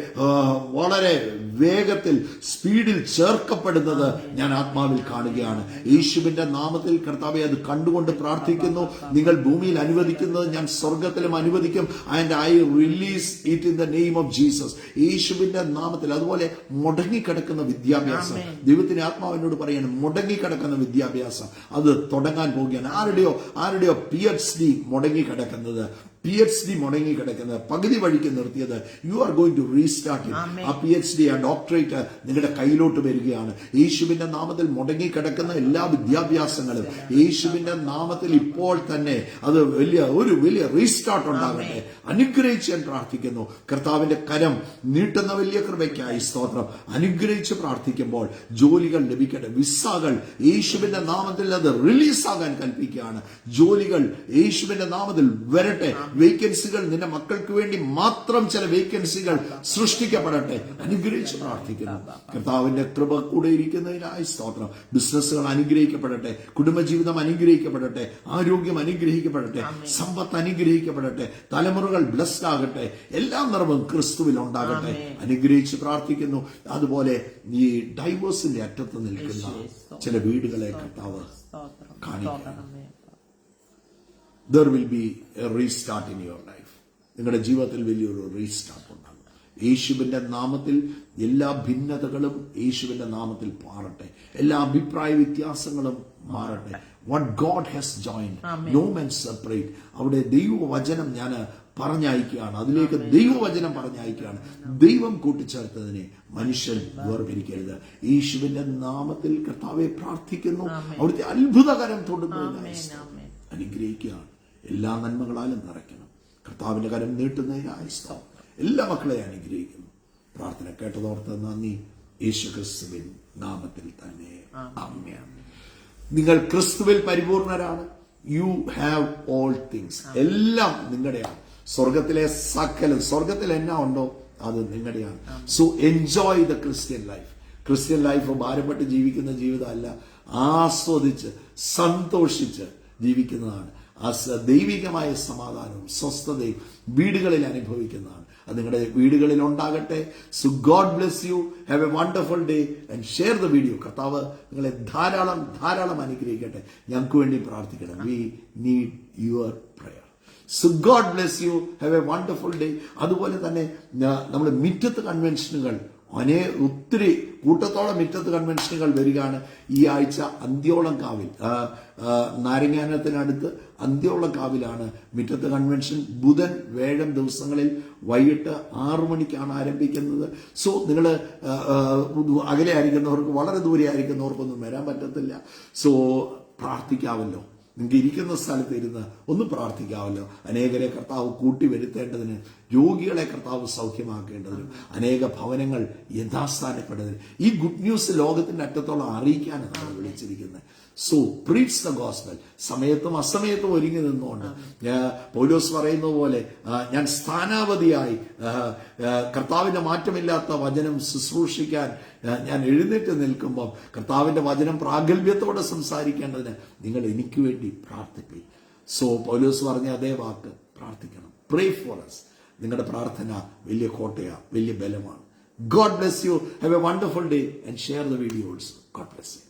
വളരെ വേഗത്തിൽ സ്പീഡിൽ ചേർക്കപ്പെടുന്നത് ഞാൻ ആത്മാവിൽ കാണുകയാണ്. യേശുവിന്റെ നാമത്തിൽ കർത്താവെ അത് കണ്ടുകൊണ്ട് പ്രാർത്ഥിക്കുന്നു. നിങ്ങൾ ഭൂമിയിൽ അനുവദിക്കുന്നത് ഞാൻ സ്വർഗത്തിലും അനുവദിക്കും. And I release it in the name of Jesus. യേശുവിന്റെ നാമത്തിൽ. അതുപോലെ മുടങ്ങിക്കിടക്കുന്ന വിദ്യാഭ്യാസം, ദൈവത്തിന്റെ ആത്മാവിനോട് പറയാണ്, മുടങ്ങിക്കിടക്കുന്ന വിദ്യാഭ്യാസം അത് തുടങ്ങാൻ പോവുകയാണ്. ആരുടെയോ PhD മുടങ്ങിക്കിടക്കുന്നത്, PhD മുടങ്ങി കിടക്കുന്നത്, പകുതി വഴിക്ക് നിർത്തിയത്, you are going to restart it. ആ PhD, ആ ഡോക്ടറേറ്റ് നിങ്ങളുടെ കയ്യിലോട്ട് വരികയാണ്. യേശുവിന്റെ നാമത്തിൽ മുടങ്ങി കിടക്കുന്ന എല്ലാ വിദ്യാഭ്യാസങ്ങളും യേശുവിന്റെ നാമത്തിൽ ഇപ്പോൾ തന്നെ അത് വലിയ റീസ്റ്റാർട്ട് ഉണ്ടാകട്ടെ. അനുഗ്രഹിച്ച് ഞാൻ പ്രാർത്ഥിക്കുന്നു. കർത്താവിന്റെ കരം നീട്ടുന്ന വലിയ കൃപയ്ക്കായി സ്തോത്രം. അനുഗ്രഹിച്ച് പ്രാർത്ഥിക്കുമ്പോൾ ജോലികൾ ലഭിക്കട്ടെ, വിസകൾ യേശുവിന്റെ നാമത്തിൽ അത് റിലീസാകാൻ കൽപ്പിക്കുകയാണ്. ജോലികൾ യേശുവിന്റെ നാമത്തിൽ വരട്ടെ. വേക്കൻസികൾ നിന്റെ മക്കൾക്ക് വേണ്ടി മാത്രം ചില വേക്കൻസികൾ സൃഷ്ടിക്കപ്പെടട്ടെ. അനുഗ്രഹിച്ച് പ്രാർത്ഥിക്കുന്നു. കർത്താവിന്റെ കൃപ കൂടെ ഇരിക്കുന്നതിനായി സ്തോത്രം. ബിസിനസ്സുകൾ അനുഗ്രഹിക്കപ്പെടട്ടെ, കുടുംബജീവിതം അനുഗ്രഹിക്കപ്പെടട്ടെ, ആരോഗ്യം അനുഗ്രഹിക്കപ്പെടട്ടെ, സമ്പത്ത് അനുഗ്രഹിക്കപ്പെടട്ടെ, തലമുറകൾ ബ്ലസ്ഡ് ആകട്ടെ, എല്ലാ നിറവും ക്രിസ്തുവിൽ ഉണ്ടാകട്ടെ. അനുഗ്രഹിച്ച് പ്രാർത്ഥിക്കുന്നു. അതുപോലെ ഈ ഡൈവേഴ്സിന്റെ അറ്റത്ത് നിൽക്കുന്ന ചില വീടുകളെ കർത്താവ് കാണിക്കണം. There will be a restart in your life. നിങ്ങളുടെ ജീവിതത്തിൽ വലിയൊരു റീസ്റ്റാർട്ട് ഉണ്ടാകും. യേശുവിന്റെ നാമത്തിൽ എല്ലാ ഭിന്നതകളും യേശുവിന്റെ നാമത്തിൽ മാറട്ടെ. എല്ലാ അഭിപ്രായ വ്യത്യാസങ്ങളും മാറട്ടെ. What God has joined, no man separate. അവിടെ ദൈവവചനം ഞാൻ പറഞ്ഞയക്കുകയാണ്. അതിലേക്ക് ദൈവവചനം പറഞ്ഞയക്കുകയാണ്. ദൈവം കൂട്ടിച്ചേർത്തതിനെ മനുഷ്യൻ വേർപിരിക്കരുത്. യേശുവിന്റെ നാമത്തിൽ കർത്താവെ പ്രാർത്ഥിക്കുന്നു. അവിടുത്തെ അത്ഭുതകരം തൊടുന്നതിനായി അനുഗ്രഹിക്കുകയാണ്. എല്ലാ നന്മകളാലും നിറയ്ക്കണം. കർത്താവിന്റെ കരം നീട്ടുന്നതിനായി സ്തോത്രം. എല്ലാ മക്കളെയും അനുഗ്രഹിക്കുന്നു. പ്രാർത്ഥന കേട്ടതോർത്ത് നന്ദി. യേശു ക്രിസ്തുവിൻ നാമത്തിൽ തന്നെ ആമേൻ. നിങ്ങൾ ക്രിസ്തുവിൽ പരിപൂർണരാണ്. You have all things. എല്ലാം നിങ്ങളുടെയാണ്. സ്വർഗത്തിലെ സകലം, സ്വർഗത്തിൽ എന്നാ ഉണ്ടോ അത് നിങ്ങളുടെയാണ്. So enjoy the Christian life. Christian life ഭാരപ്പെട്ട് ജീവിക്കുന്ന ജീവിതമല്ല, ആസ്വദിച്ച് സന്തോഷിച്ച് ജീവിക്കുന്നതാണ്. ദൈവികമായ സമാധാനവും സ്വസ്ഥതയും വീടുകളിൽ അനുഭവിക്കുന്നതാണ്. അത് നിങ്ങളുടെ വീടുകളിൽ ഉണ്ടാകട്ടെ. So God bless you. Have a wonderful day and share the video. കർത്താവ് നിങ്ങളെ ധാരാളം അനുഗ്രഹിക്കട്ടെ. ഞങ്ങൾക്ക് വേണ്ടി പ്രാർത്ഥിക്കണം. We need your prayer. So God bless you. Have a wonderful day. അതുപോലെ തന്നെ നമ്മൾ മിറ്റത്ത് കൺവെൻഷനുകൾ ഒത്തിരി കൂട്ടത്തോളം മിറ്റത്ത് കൺവെൻഷനുകൾ വരികയാണ്. ഈ ആഴ്ച അന്ത്യോളം കാവിൽ, നാരങ്ങാനത്തിനടുത്ത് അന്ത്യോളം കാവിലാണ് മിറ്റത്ത് കൺവെൻഷൻ. ബുധൻ വ്യാഴം ദിവസങ്ങളിൽ വൈകിട്ട് 6 മണിക്കാണ് ആരംഭിക്കുന്നത്. സോ നിങ്ങൾ അകലെ ആയിരിക്കുന്നവർക്ക്, വളരെ ദൂരെ ആയിരിക്കുന്നവർക്കൊന്നും വരാൻ പറ്റത്തില്ല. സോ പ്രാർത്ഥിക്കാമല്ലോ. നിങ്ങൾക്ക് ഇരിക്കുന്ന സ്ഥലത്ത് ഇരുന്ന് ഒന്ന് പ്രാർത്ഥിക്കാമല്ലോ. അനേകരെ കർത്താവ് കൂട്ടി വരുത്തേണ്ടതിന്, രോഗികളെ കർത്താവ് സൗഖ്യമാക്കേണ്ടതിനും, അനേക ഭവനങ്ങൾ യഥാസ്ഥാനപ്പെട്ടതിന്, ഈ ഗുഡ് ന്യൂസ് ലോകത്തിന്റെ അറ്റത്തോളം അറിയിക്കാനാണ് നമ്മൾ വിളിച്ചിരിക്കുന്നത്. So preach the gospel. സമയത്തും അസമയത്തും ഒരുങ്ങി നിന്നുകൊണ്ട് പൗലോസ് പറയുന്നത് പോലെ ഞാൻ സ്ഥാനാപതിയായി കർത്താവിന്റെ മാറ്റമില്ലാത്ത വചനം ശുശ്രൂഷിക്കാൻ ഞാൻ എഴുന്നേറ്റ് നിൽക്കുമ്പോൾ കർത്താവിന്റെ വചനം പ്രാഗൽഭ്യത്തോടെ സംസാരിക്കേണ്ടതിന് നിങ്ങൾ എനിക്ക് വേണ്ടി പ്രാർത്ഥിക്കും. സോ പൗലോസ് പറഞ്ഞ അതേ വാക്ക്, പ്രാർത്ഥിക്കണം. Pray for us. നിങ്ങളുടെ പ്രാർത്ഥന വലിയ കോട്ടയാണ്, വലിയ ബലമാണ്. God bless you. Have a wonderful day and share the videos. God bless you.